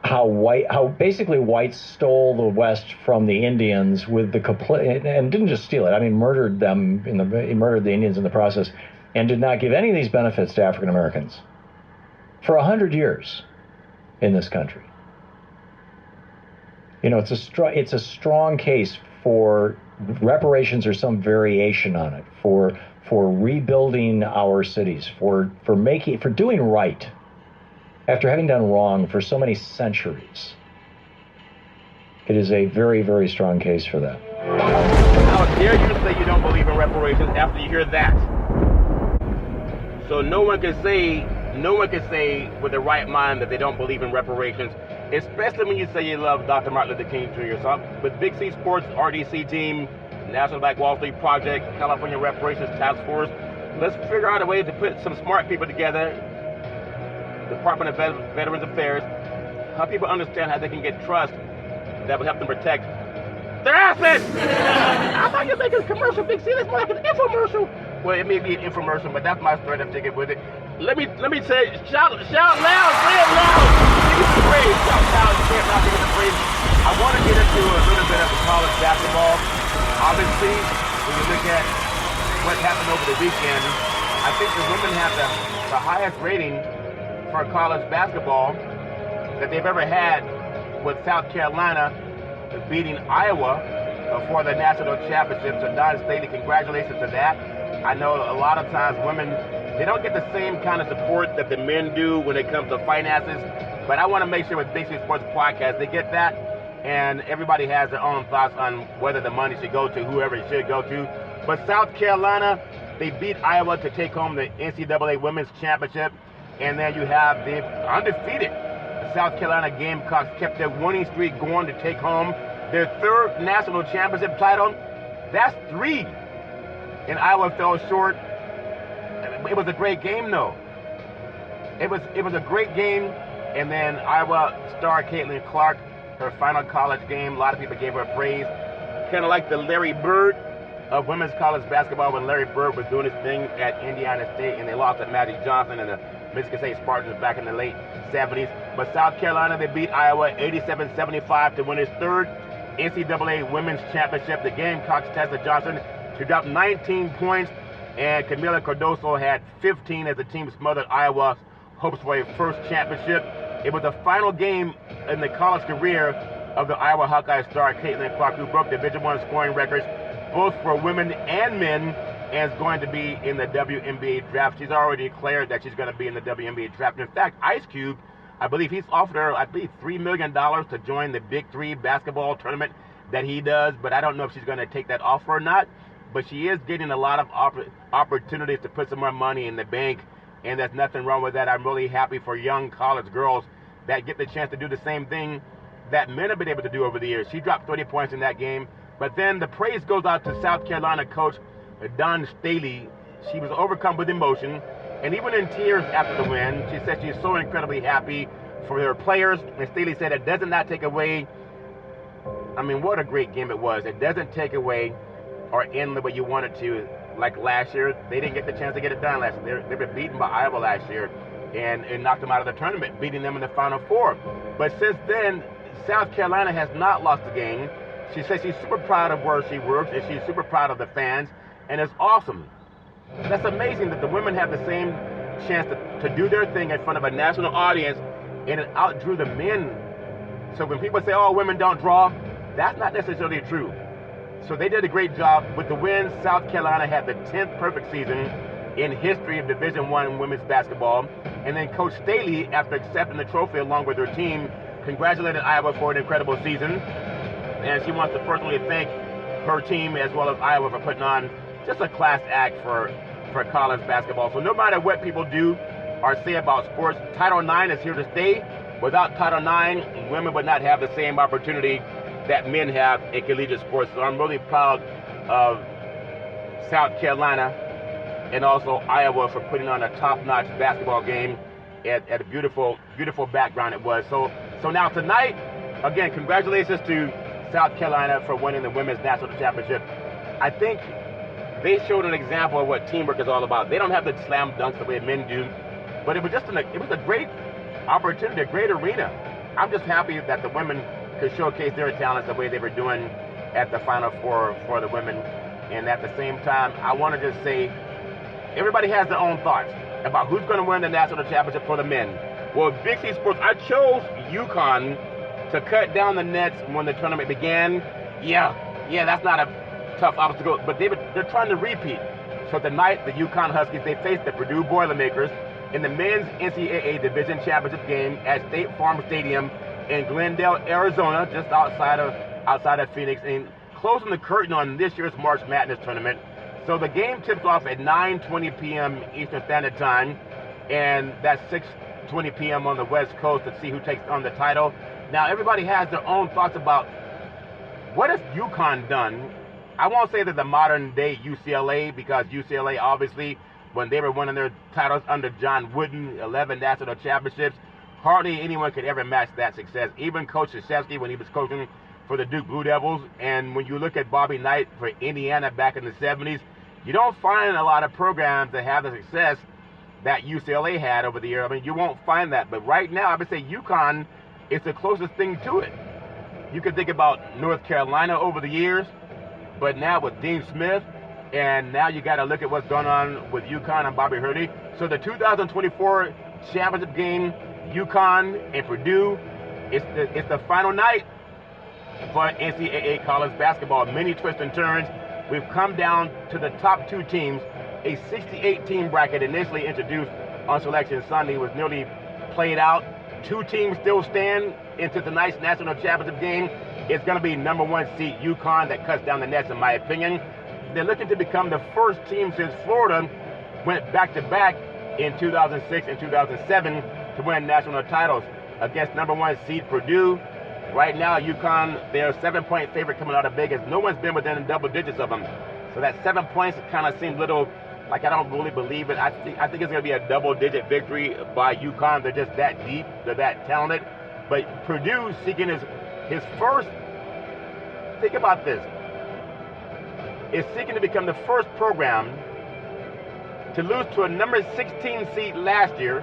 how basically whites stole the West from the Indians with the complete, and didn't just steal it. I mean, murdered them he murdered the Indians in the process, and did not give any of these benefits to African Americans for 100 years in this country. It's a strong case for reparations or some variation on it, for rebuilding our cities, for doing right after having done wrong for so many centuries. It is a very, very strong case for that. How dare you say you don't believe in reparations after you hear that? So no one can say with the right mind that they don't believe in reparations, especially when you say you love Dr. Martin Luther King Jr. So with Big C Sports, RDC team, National Black Wall Street Project, California Reparations Task Force, let's figure out a way to put some smart people together, Department of Veterans Affairs, how people understand how they can get trust that will help them protect their assets. I thought you were making a commercial, Big C. That's more like an infomercial. Well, it may be an infomercial, but that's my straight-up ticket with it. Let me say, shout loud, say it loud. Give me some praise. Shout loud, say it loud, give me some praise. I want to get into a little bit of the college basketball. Obviously, when you look at what happened over the weekend, I think the women have the highest rating for college basketball that they've ever had, with South Carolina beating Iowa for the national championship. So Don Staley, congratulations to that. I know a lot of times women, they don't get the same kind of support that the men do when it comes to finances, but I want to make sure with Big C Sports Podcast they get that, and everybody has their own thoughts on whether the money should go to whoever it should go to. But South Carolina, they beat Iowa to take home the NCAA Women's Championship. And then you have the undefeated South Carolina Gamecocks kept their winning streak going to take home their third national championship title. That's 3. And Iowa fell short. It was a great game, though. It was a great game. And then Iowa star Caitlin Clark, her final college game, a lot of people gave her praise. Kind of like the Larry Bird of women's college basketball, when Larry Bird was doing his thing at Indiana State and they lost at Magic Johnson and the Michigan State Spartans back in the late 70s. But South Carolina, they beat Iowa 87-75 to win its third NCAA Women's Championship. The Gamecocks tested Johnson. She dropped 19 points, and Camila Cardoso had 15 as the team smothered Iowa's hopes for a first championship. It was the final game in the college career of the Iowa Hawkeye star Caitlin Clark, who broke Division I scoring records both for women and men, and is going to be in the WNBA draft. She's already declared that she's going to be in the WNBA draft. In fact, Ice Cube, I believe he's offered her, $3 million to join the Big Three basketball tournament that he does, but I don't know if she's going to take that offer or not. But she is getting a lot of opportunities to put some more money in the bank, and there's nothing wrong with that. I'm really happy for young college girls that get the chance to do the same thing that men have been able to do over the years. She dropped 30 points in that game. But then the praise goes out to South Carolina coach Don Staley. She was overcome with emotion, and even in tears after the win. She said she's so incredibly happy for her players. And Staley said it does not take away, what a great game it was. It doesn't take away or end the way you want it to. Like last year, they didn't get the chance to get it done last year. They were beaten by Iowa last year and knocked them out of the tournament, beating them in the Final Four. But since then, South Carolina has not lost a game. She says she's super proud of where she works, and she's super proud of the fans, and it's awesome. That's amazing that the women have the same chance to do their thing in front of a national audience, and it outdrew the men. So when people say, oh, women don't draw, that's not necessarily true. So they did a great job. With the win, South Carolina had the 10th perfect season in history of Division I women's basketball. And then Coach Staley, after accepting the trophy along with her team, congratulated Iowa for an incredible season. And she wants to personally thank her team as well as Iowa for putting on just a class act for college basketball. So no matter what people do or say about sports, Title IX is here to stay. Without Title IX, women would not have the same opportunity that men have in collegiate sports. So I'm really proud of South Carolina and also Iowa for putting on a top-notch basketball game at a beautiful, beautiful background it was. So now tonight, again, congratulations to South Carolina for winning the women's national championship. I think they showed an example of what teamwork is all about. They don't have the slam dunks the way men do, but it was a great opportunity, a great arena. I'm just happy that the women could showcase their talents the way they were doing at the Final Four for the women. And at the same time, I want to just say, everybody has their own thoughts about who's going to win the national championship for the men. Well, Big C Sports, I chose UConn to cut down the nets when the tournament began. Yeah, that's not a tough obstacle, but they're trying to repeat. So tonight, the UConn Huskies, they face the Purdue Boilermakers in the men's NCAA Division Championship game at State Farm Stadium in Glendale, Arizona, just outside of Phoenix, and closing the curtain on this year's March Madness tournament. So the game tips off at 9:20 p.m. Eastern Standard Time, and that's 6:20 p.m. on the West Coast to see who takes on the title. Now, everybody has their own thoughts about what has UConn done. I won't say that the modern-day UCLA, because UCLA, obviously, when they were winning their titles under John Wooden, 11 national championships, hardly anyone could ever match that success. Even Coach Krzyzewski, when he was coaching for the Duke Blue Devils, and when you look at Bobby Knight for Indiana back in the 70s, you don't find a lot of programs that have the success that UCLA had over the year. I mean, you won't find that. But right now, I would say UConn is the closest thing to it. You can think about North Carolina over the years, but now with Dean Smith, and now you got to look at what's going on with UConn and Bobby Hurley. So the 2024 championship game, UConn and Purdue, it's the final night for NCAA college basketball. Many twists and turns. We've come down to the top two teams. A 68-team bracket initially introduced on Selection Sunday was nearly played out. Two teams still stand into tonight's national championship game. It's going to be number one seed UConn that cuts down the nets, in my opinion. They're looking to become the first team since Florida went back-to-back in 2006 and 2007 to win national titles against number one seed Purdue. Right now, UConn, they're a 7-point favorite coming out of Vegas. No one's been within double digits of them. So that 7 points kind of seems little, like I don't really believe it. I think it's going to be a double-digit victory by UConn. They're just that deep. They're that talented. But Purdue seeking his first, think about this, is seeking to become the first program to lose to a number 16 seed last year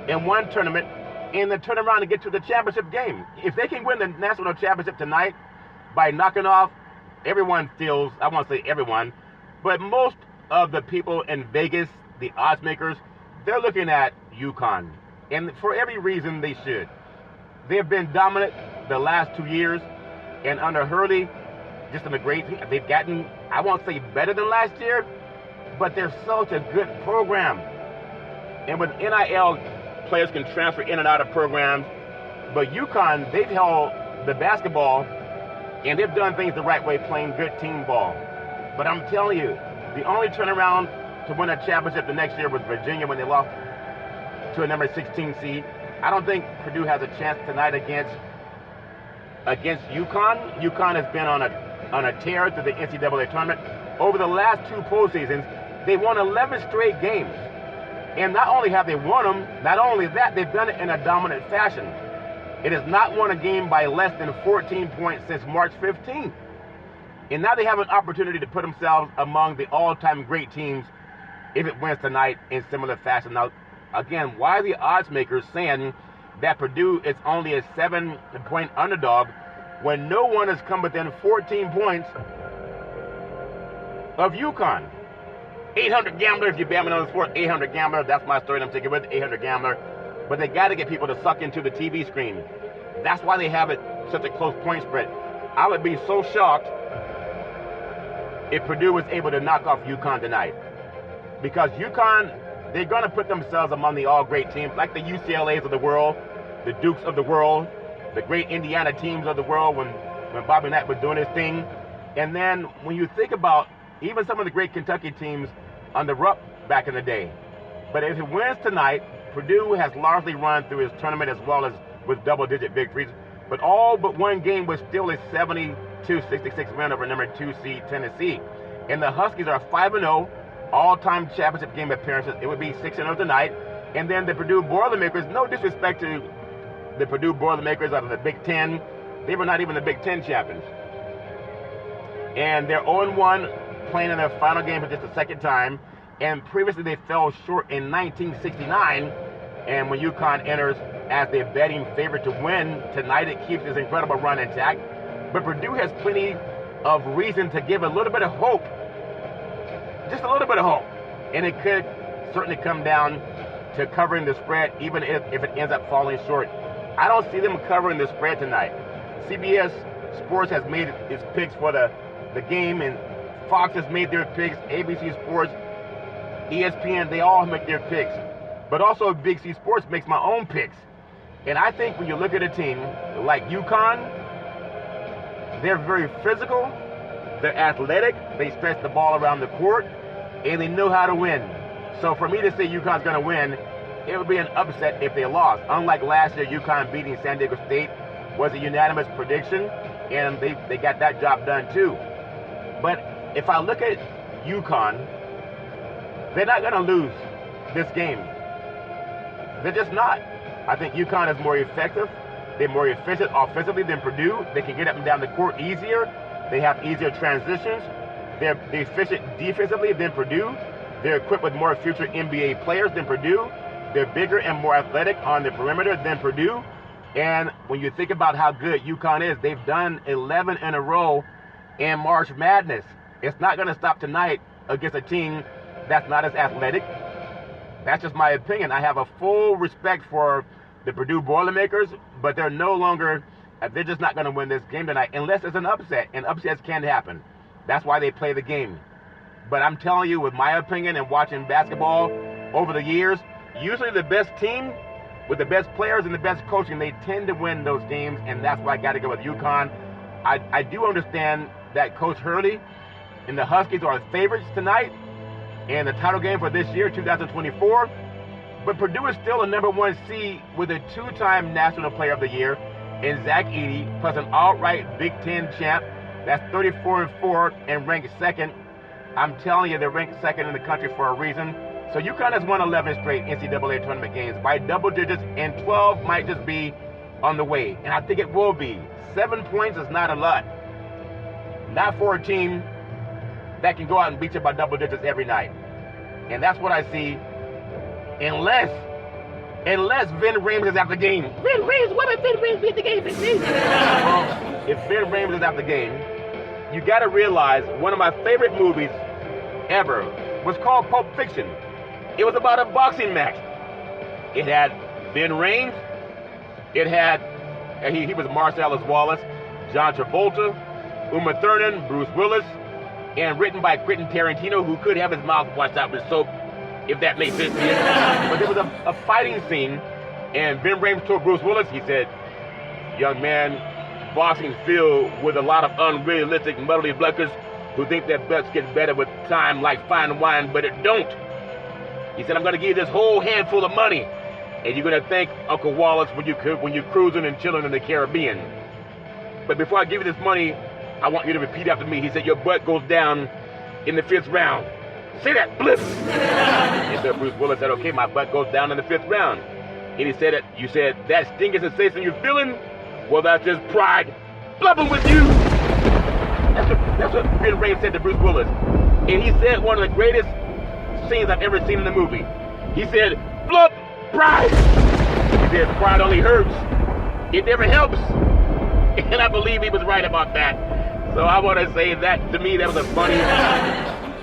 in one tournament and then turn around and get to the championship game. If they can win the national championship tonight by knocking off, everyone feels, I won't say everyone, but most of the people in Vegas, the odds makers, they're looking at UConn. And for every reason they should. They've been dominant the last 2 years, and under Hurley, just in a great, they've gotten, I won't say better than last year, but they're such a good program. And with NIL, players can transfer in and out of programs, but UConn, they've held the basketball, and they've done things the right way, playing good team ball. But I'm telling you, the only turnaround to win a championship the next year was Virginia when they lost to a number 16 seed. I don't think Purdue has a chance tonight against UConn. UConn has been on a tear through the NCAA tournament. Over the last two postseasons, they won 11 straight games. And not only have they won them, not only that, they've done it in a dominant fashion. It has not won a game by less than 14 points since March 15th. And now they have an opportunity to put themselves among the all-time great teams if it wins tonight in similar fashion. Now, again, why are the odds makers saying that Purdue is only a 7-point underdog when no one has come within 14 points of UConn? 800 Gambler, if you're bamming on the sport, 800 Gambler, that's my story I'm taking with 800 Gambler. But they got to get people to suck into the TV screen. That's why they have it such a close point spread. I would be so shocked if Purdue was able to knock off UConn tonight. Because UConn, they're going to put themselves among the all-great teams, like the UCLAs of the world, the Dukes of the world, the great Indiana teams of the world when Bobby Knight was doing his thing. And then when you think about even some of the great Kentucky teams under Rupp back in the day. But if it wins tonight, Purdue has largely run through his tournament as well as with double-digit victories. But all but one game was still a 72-66 win over number 2 seed Tennessee. And the Huskies are 5-0, all-time championship game appearances. It would be 6-0 tonight. And then the Purdue Boilermakers, no disrespect to the Purdue Boilermakers out of the Big Ten, they were not even the Big Ten champions. And they're 0-1 playing in their final game for just the second time, and previously they fell short in 1969. And when UConn enters as the betting favorite to win tonight, it keeps this incredible run intact. But Purdue has plenty of reason to give a little bit of hope, just a little bit of hope, and it could certainly come down to covering the spread, even if it ends up falling short. I don't see them covering the spread tonight. CBS Sports has made its picks for the game, and Fox has made their picks, ABC Sports, ESPN, they all make their picks. But also Big C Sports makes my own picks. And I think when you look at a team like UConn, they're very physical, they're athletic, they stretch the ball around the court, and they know how to win. So for me to say UConn's going to win, it would be an upset if they lost. Unlike last year, UConn beating San Diego State was a unanimous prediction, and they got that job done too. But if I look at UConn, they're not going to lose this game. They're just not. I think UConn is more effective. They're more efficient offensively than Purdue. They can get up and down the court easier. They have easier transitions. They're efficient defensively than Purdue. They're equipped with more future NBA players than Purdue. They're bigger and more athletic on the perimeter than Purdue. And when you think about how good UConn is, they've done 11 in a row in March Madness. It's not going to stop tonight against a team that's not as athletic. That's just my opinion. I have a full respect for the Purdue Boilermakers, but they're just not going to win this game tonight unless it's an upset, and upsets can happen. That's why they play the game. But I'm telling you, with my opinion and watching basketball over the years, usually the best team with the best players and the best coaching, they tend to win those games, and that's why I got to go with UConn. I do understand that Coach Hurley and the Huskies are favorites tonight in the title game for this year, 2024. But Purdue is still a number one seed with a two-time National Player of the Year in Zach Edey, plus an outright Big Ten champ. That's 34-4 and ranked second. I'm telling you, they're ranked second in the country for a reason. So UConn has won 11 straight NCAA tournament games by double digits, and 12 might just be on the way. And I think it will be. 7 points is not a lot. Not for a team that can go out and beat you by double digits every night. And that's what I see, unless Vin Rames is at the game. Vin Rames, what if Vin Rames be at the game? Well, if Vin Rames is at the game, you got to realize one of my favorite movies ever was called Pulp Fiction. It was about a boxing match. It had Vin Rames. It had, he was Marcellus Wallace, John Travolta, Uma Thurman, Bruce Willis, and written by Quentin Tarantino, who could have his mouth washed out with soap, if that makes sense to you. But there was a fighting scene, and Vin Rames told Bruce Willis, he said, "Young man, boxing's filled with a lot of unrealistic muddly bluckers who think that belts get better with time like fine wine, but it don't." He said, "I'm going to give you this whole handful of money, and you're going to thank Uncle Wallace when you're cruising and chilling in the Caribbean. But before I give you this money, I want you to repeat after me." He said, "Your butt goes down in the 5th round. Say that, blip." And so Bruce Willis said, "Okay, my butt goes down in the 5th round." And he said, "You said, that stinging sensation you're feeling? Well, that's just pride blubbing with you." That's what Vin Rames said to Bruce Willis. And he said one of the greatest scenes I've ever seen in the movie. He said, "Blub, pride." He said, "Pride only hurts. It never helps." And I believe he was right about that. So I want to say that, to me, that was a funny,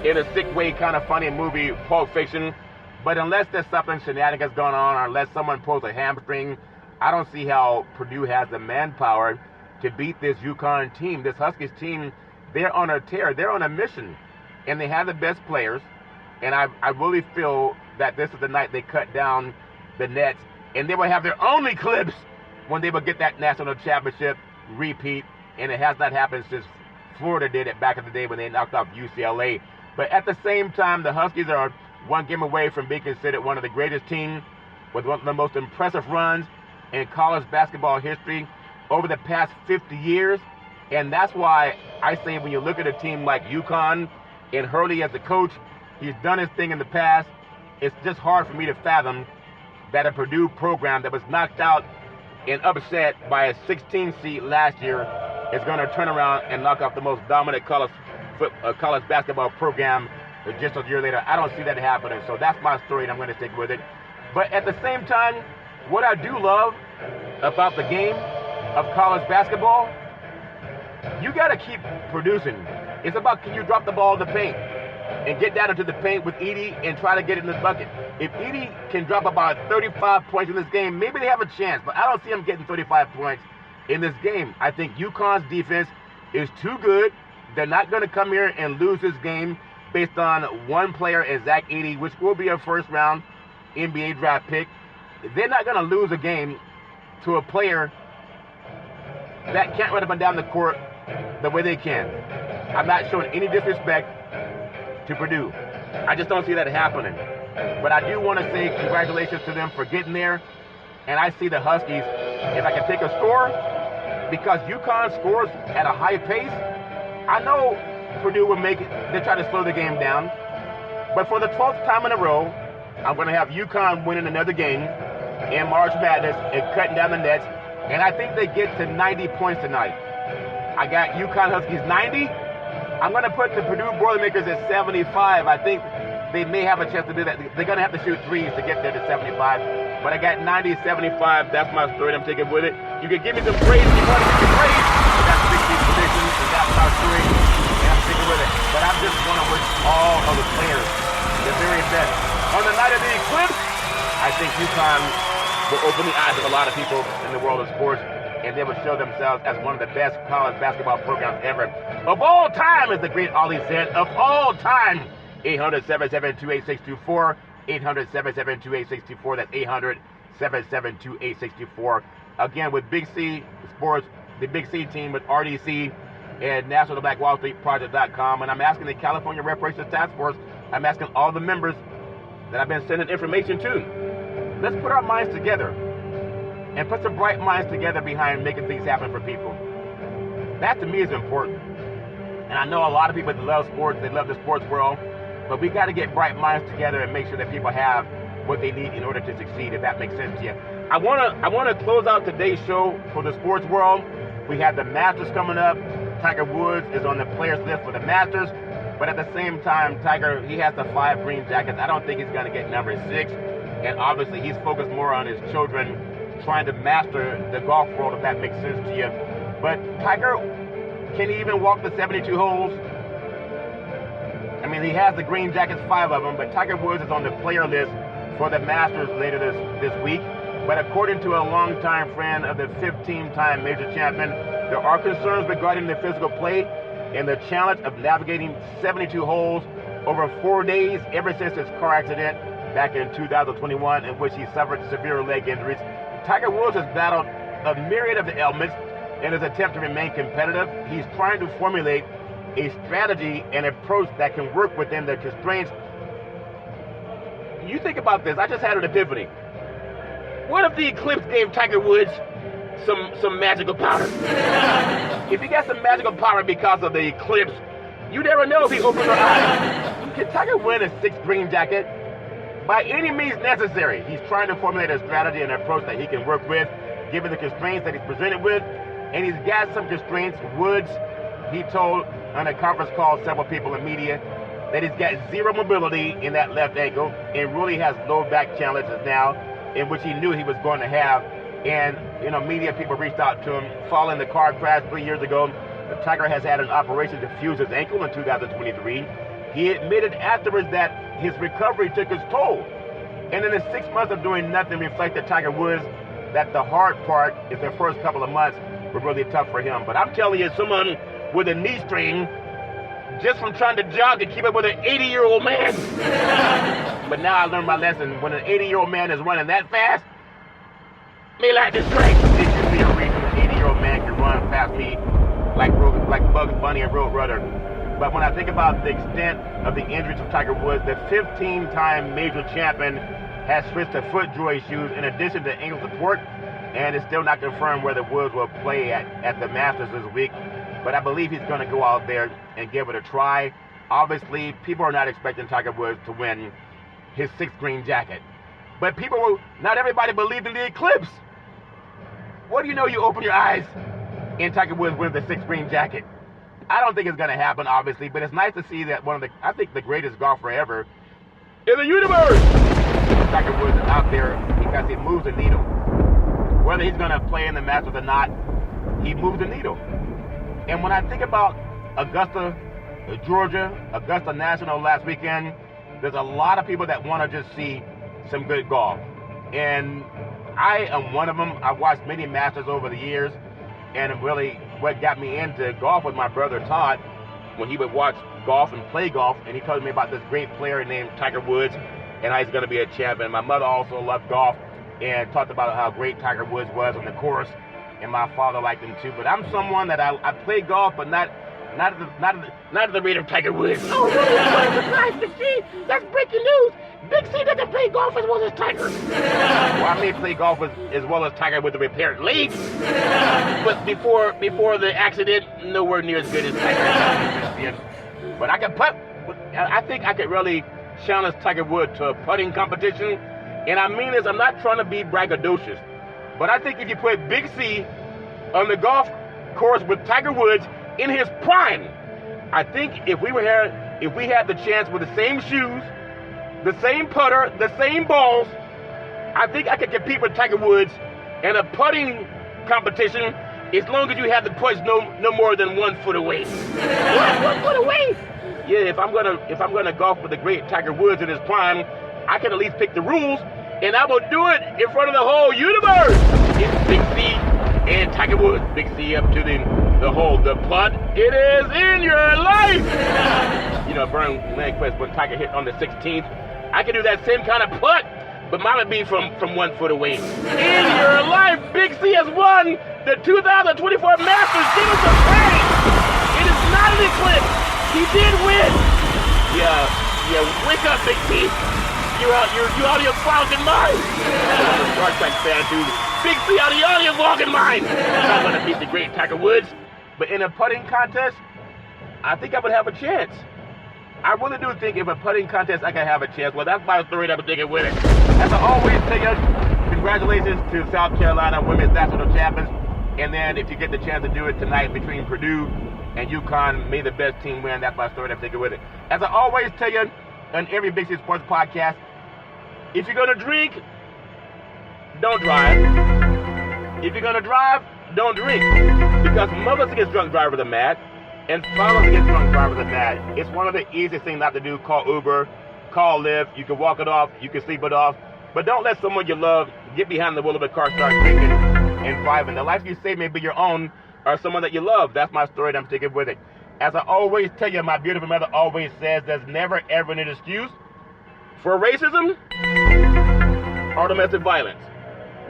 in a sick way, kind of funny movie, Pulp Fiction. But unless there's something shenanigans going on, or unless someone pulls a hamstring, I don't see how Purdue has the manpower to beat this UConn team. This Huskies team, they're on a tear. They're on a mission. And they have the best players. And I really feel that this is the night they cut down the nets. And they will have their own eclipse when they will get that national championship repeat. And it has not happened since Florida did it back in the day when they knocked off UCLA. But at the same time, the Huskies are one game away from being considered one of the greatest teams with one of the most impressive runs in college basketball history over the past 50 years. And that's why I say when you look at a team like UConn and Hurley as the coach, he's done his thing in the past. It's just hard for me to fathom that a Purdue program that was knocked out and upset by a 16 seed last year is going to turn around and knock off the most dominant college college basketball program just a year later. I don't see that happening. So that's my story, and I'm going to stick with it. But at the same time, what I do love about the game of college basketball, you got to keep producing. It's about, can you drop the ball in the paint and get down into the paint with Edey and try to get it in the bucket. If Edey can drop about 35 points in this game, maybe they have a chance, but I don't see him getting 35 points in this game. I think UConn's defense is too good. They're not going to come here and lose this game based on one player as Zach Edey, which will be a first-round NBA draft pick. They're not going to lose a game to a player that can't run up and down the court the way they can. I'm not showing any disrespect to Purdue. I just don't see that happening. But I do want to say congratulations to them for getting there. And I see the Huskies, if I can take a score, because UConn scores at a high pace, I know Purdue will make it. They try to slow the game down. But for the 12th time in a row, I'm going to have UConn winning another game in March Madness and cutting down the nets. And I think they get to 90 points tonight. I got UConn Huskies 90. I'm going to put the Purdue Boilermakers at 75. I think they may have a chance to do that. They're going to have to shoot threes to get there to 75. But I got 90, 75. That's my story. I'm taking with it. You can give me some praise if you want to give me praise. That's Big C's predictions, and that's my story. And I'm sticking with it. But I just want to wish all of the players the very best. On the night of the eclipse, I think UConn will open the eyes of a lot of people in the world of sports, and they will show themselves as one of the best college basketball programs ever. Of all time, as the great Ollie said, of all time. 800-772-8624, 800-772-8624. That's 800-772-8624. Again, with Big C Sports, the Big C team with RDC and National Black Wall Street Project.com. And I'm asking the California Reparations Task Force, I'm asking all the members that I've been sending information to, let's put our minds together and put some bright minds together behind making things happen for people. That to me is important. And I know a lot of people that love sports, they love the sports world, but we got to get bright minds together and make sure that people have what they need in order to succeed, if that makes sense to you. I want to close out today's show for the sports world. We have the Masters coming up. Tiger Woods is on the players list for the Masters, but at the same time, Tiger, he has the 5 green jackets. I don't think he's going to get number 6, and obviously he's focused more on his children trying to master the golf world, if that makes sense to you. But Tiger, can he even walk the 72 holes? I mean, he has the green jackets, 5 of them, but Tiger Woods is on the player list for the Masters later this week. But according to a longtime friend of the 15-time major champion, there are concerns regarding the physical play and the challenge of navigating 72 holes over 4 days ever since his car accident back in 2021, in which he suffered severe leg injuries. Tiger Woods has battled a myriad of ailments in his attempt to remain competitive. He's trying to formulate a strategy and approach that can work within the constraints. You think about this. I just had an epiphany. What if the eclipse gave Tiger Woods some magical power? If he got some magical power because of the eclipse, you never know if he opens her eyes. Can Tiger win a 6th green jacket? By any means necessary. He's trying to formulate a strategy and approach that he can work with, given the constraints that he's presented with. And he's got some constraints. Woods, he told on a conference call several people in media that he's got 0 mobility in that left ankle and really has low back challenges now, in which he knew he was going to have. And, media people reached out to him following the car crash 3 years ago. The Tiger has had an operation to fuse his ankle in 2023. He admitted afterwards that his recovery took its toll. And in the 6 months of doing nothing, reflected Tiger Woods that the hard part is the first couple of months were really tough for him. But I'm telling you, someone with a knee strain, just from trying to jog and keep up with an 80-year-old man. But now I learned my lesson. When an 80-year-old man is running that fast, may lack the strength. It should be a reason an 80-year-old man can run fast feet like Bugs Bunny and Roadrunner. But when I think about the extent of the injuries of Tiger Woods, the 15-time major champion has switched to FootJoy shoes in addition to ankle support, and it's still not confirmed whether Woods will play at the Masters this week. But I believe he's going to go out there and give it a try. Obviously, people are not expecting Tiger Woods to win his 6th green jacket. But not everybody believed in the eclipse. What do you know? You open your eyes and Tiger Woods wins the 6th green jacket. I don't think it's going to happen, obviously, but it's nice to see that I think the greatest golfer ever in the universe, Tiger Woods, is out there because he moves the needle. Whether he's going to play in the Masters or not, he moves the needle. And when I think about Augusta, Georgia, Augusta National last weekend, there's a lot of people that want to just see some good golf. And I am one of them. I've watched many Masters over the years, and really what got me into golf was my brother Todd, when he would watch golf and play golf, and he told me about this great player named Tiger Woods and how he's going to be a champion. My mother also loved golf and talked about how great Tiger Woods was on the course, and my father liked him too. But I'm someone that I play golf, but not at the rate of Tiger Woods. Oh, what a surprise, Big C! That's breaking news! Big C doesn't play golf as well as Tiger. Well, I may play golf as well as Tiger with the repaired leg, but before the accident, nowhere near as good as Tiger. But I can putt. I think I could really challenge Tiger Woods to a putting competition. And I mean this, I'm not trying to be braggadocious, but I think if you put Big C on the golf course with Tiger Woods in his prime, I think if we had the chance with the same shoes, the same putter, the same balls, I think I could compete with Tiger Woods in a putting competition as long as you have the putts no more than 1 foot away. What? 1 foot away? Yeah, if I'm gonna golf with the great Tiger Woods in his prime, I can at least pick the rules, and I will do it in front of the whole universe. It's Big C and Tiger Woods. Big C up to the hole. The putt, it is in your life. You know, Vern Landquist, when Tiger hit on the 16th, I can do that same kind of putt, but mine would be from 1 foot away. In your life, Big C has won the 2024 Masters. Give us a praise. It is not an eclipse. He did win. Yeah, wake up, Big C. You're out of your fucking mind. I'm a Star Trek fan, dude. Big C out of your fucking mind. I'm not going to beat the great Tiger Woods. But in a putting contest, I think I would have a chance. I really do think if a putting contest, I can have a chance. Well, that's my story that I'm thinking with it. As I always tell you, congratulations to South Carolina women's national champions. And then if you get the chance to do it tonight between Purdue and UConn, may the best team win. That's my story that I'm thinking with it. As I always tell you on every Big C Sports podcast, if you're going to drink, don't drive. If you're going to drive, don't drink. Because mothers get drunk drivers are mad, and fathers get drunk drivers are mad. It's one of the easiest things not to do. Call Uber, call Lyft. You can walk it off, you can sleep it off. But don't let someone you love get behind the wheel of a car, start drinking and driving. The life you save may be your own or someone that you love. That's my story that I'm sticking with it. As I always tell you, my beautiful mother always says, there's never ever an excuse for racism or domestic violence.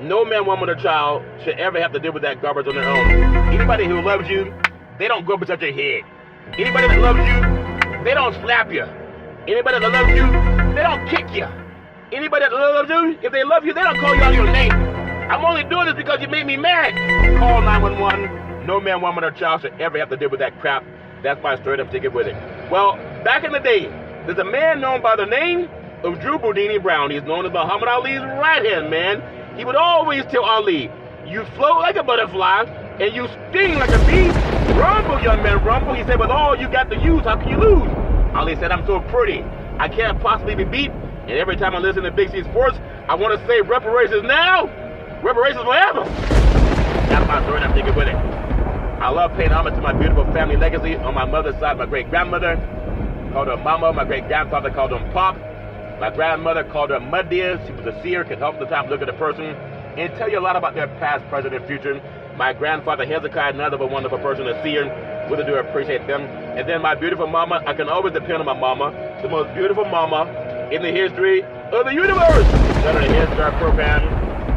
No man, woman, or child should ever have to deal with that garbage on their own. Anybody who loves you, they don't go beside your head. Anybody that loves you, they don't slap you. Anybody that loves you, they don't kick you. Anybody that loves you, if they love you, they don't call you out your name. I'm only doing this because you made me mad. Call 911. No man, woman, or child should ever have to deal with that crap. That's my story. I'm sticking with it. Well, back in the day, there's a man known by the name of Drew Boudini Brown. He's known as Muhammad Ali's right-hand man. He would always tell Ali, you float like a butterfly, and you sting like a bee. Rumble, young man, rumble. He said, with all you got to use, how can you lose? Ali said, I'm so pretty, I can't possibly be beat. And every time I listen to Big C Sports, I want to say reparations now, reparations forever. That's my story, and I'm thinking with it. I love paying homage to my beautiful family legacy. On my mother's side, my great-grandmother called her Mama. My great-grandfather called him Pop. My grandmother called her Mud Deer. She was a seer, could help the time look at a person and tell you a lot about their past, present, and future. My grandfather Hezekiah, another wonderful person, a seer. Really do appreciate them. And then my beautiful mama, I can always depend on my mama, the most beautiful mama in the history of the universe. Done a Head Start program,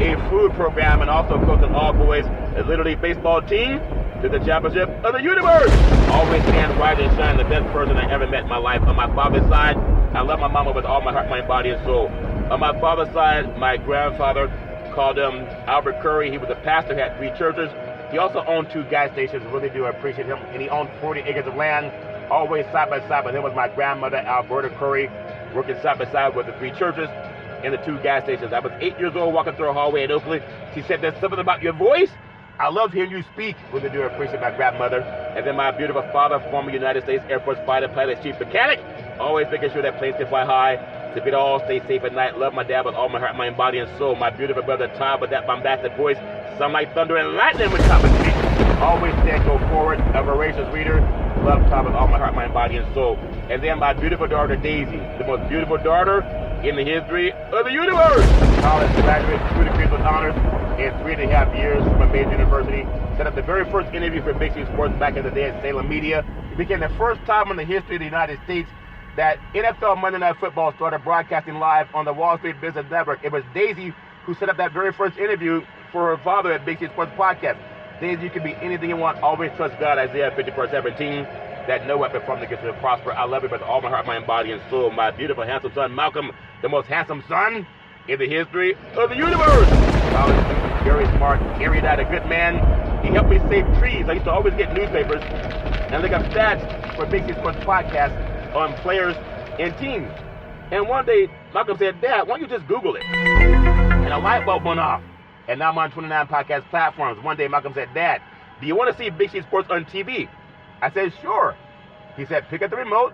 a food program, and also coaching all boys, a Little League baseball team to the championship of the universe. Always stand right and shine, the best person I ever met in my life. On my father's side, I love my mama with all my heart, mind, body, and soul. On my father's side, my grandfather called him Albert Curry. He was a pastor, had 3 churches. He also owned 2 gas stations. Really do appreciate him. And he owned 40 acres of land, always side by side. But him was my grandmother, Alberta Curry, working side by side with the 3 churches and the 2 gas stations. I was 8 years old walking through a hallway in Oakland. She said, there's something about your voice I love hearing you speak. Really do appreciate my grandmother. And then my beautiful father, former United States Air Force fighter pilot, chief mechanic, always making sure that planes can fly high. To be all stay safe at night. Love my dad with all my heart, mind, body, and soul. My beautiful brother Todd with that bombastic voice. Some like thunder and lightning with top of speech. Always stand go forward. A voracious reader. Love Todd with all my heart, mind, body, and soul. And then my beautiful daughter Daisy, the most beautiful daughter in the history of the universe. College graduate, 2 degrees with honors, in 3.5 years from a major university. Set up the very first interview for Big C Sports back in the day at Salem Media. It became the first time in the history of the United States that NFL Monday Night Football started broadcasting live on the Wall Street Business Network. It was Daisy who set up that very first interview for her father at Big C Sports Podcast. Daisy, you can be anything you want. Always trust God, Isaiah 54:17. That no weapon formed against you will prosper. I love you with all my heart, mind, body, and soul. My beautiful, handsome son, Malcolm, the most handsome son in the history of the universe. College student, very smart, erudite, a good man. He helped me save trees. I used to always get newspapers and look up stats for Big C Sports Podcast on players and teams. And one day, Malcolm said, Dad, why don't you just Google it? And a light bulb went off. And now I'm on 29 podcast platforms. One day, Malcolm said, Dad, do you want to see Big C Sports on TV? I said, sure. He said, pick up the remote,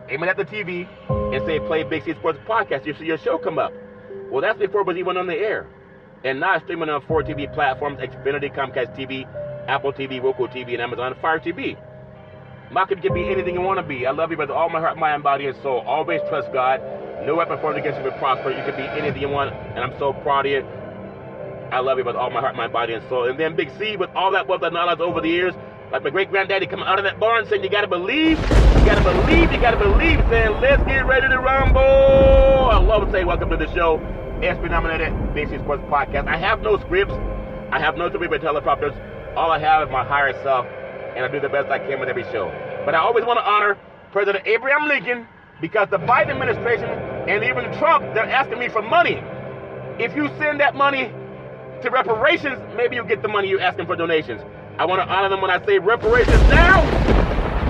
aim it at the TV, and say, play Big C Sports Podcast. You see your show come up. Well, that's before it was even on the air. And now it's streaming on 4 TV platforms, Xfinity, Comcast TV, Apple TV, Roku TV, and Amazon Fire TV. Malcolm, you can be anything you want to be. I love you with all my heart, mind, body, and soul. Always trust God. No weapon formed against you will prosper. You can be anything you want, and I'm so proud of you. I love you with all my heart, mind, body, and soul. And then Big C, with all that wealth and knowledge over the years, like my great-granddaddy coming out of that barn saying, you got to believe, you got to believe, you got to believe, saying, let's get ready to rumble. I love to say welcome to the show. ESPY-nominated Big C Sports Podcast. I have no scripts. I have no three-way teleprompters. All I have is my higher self, and I do the best I can with every show. But I always want to honor President Abraham Lincoln, because the Biden administration and even Trump, they're asking me for money. If you send that money to reparations, maybe you'll get the money you're asking for donations. I want to honor them when I say reparations now,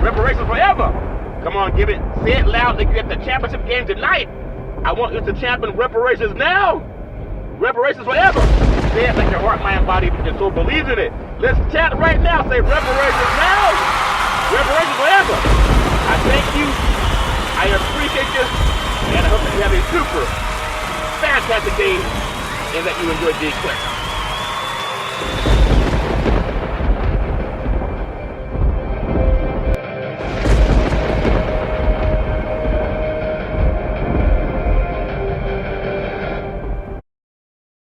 reparations forever. Come on, give it, say it loud like you at the championship game tonight. I want you to champion reparations now, reparations forever. Say it like your heart, mind, body, and soul believes in it. Let's chant right now. Say reparations now, reparations forever. I thank you. I appreciate you. And I hope that you have a super fantastic day and that you enjoyed the eclipse.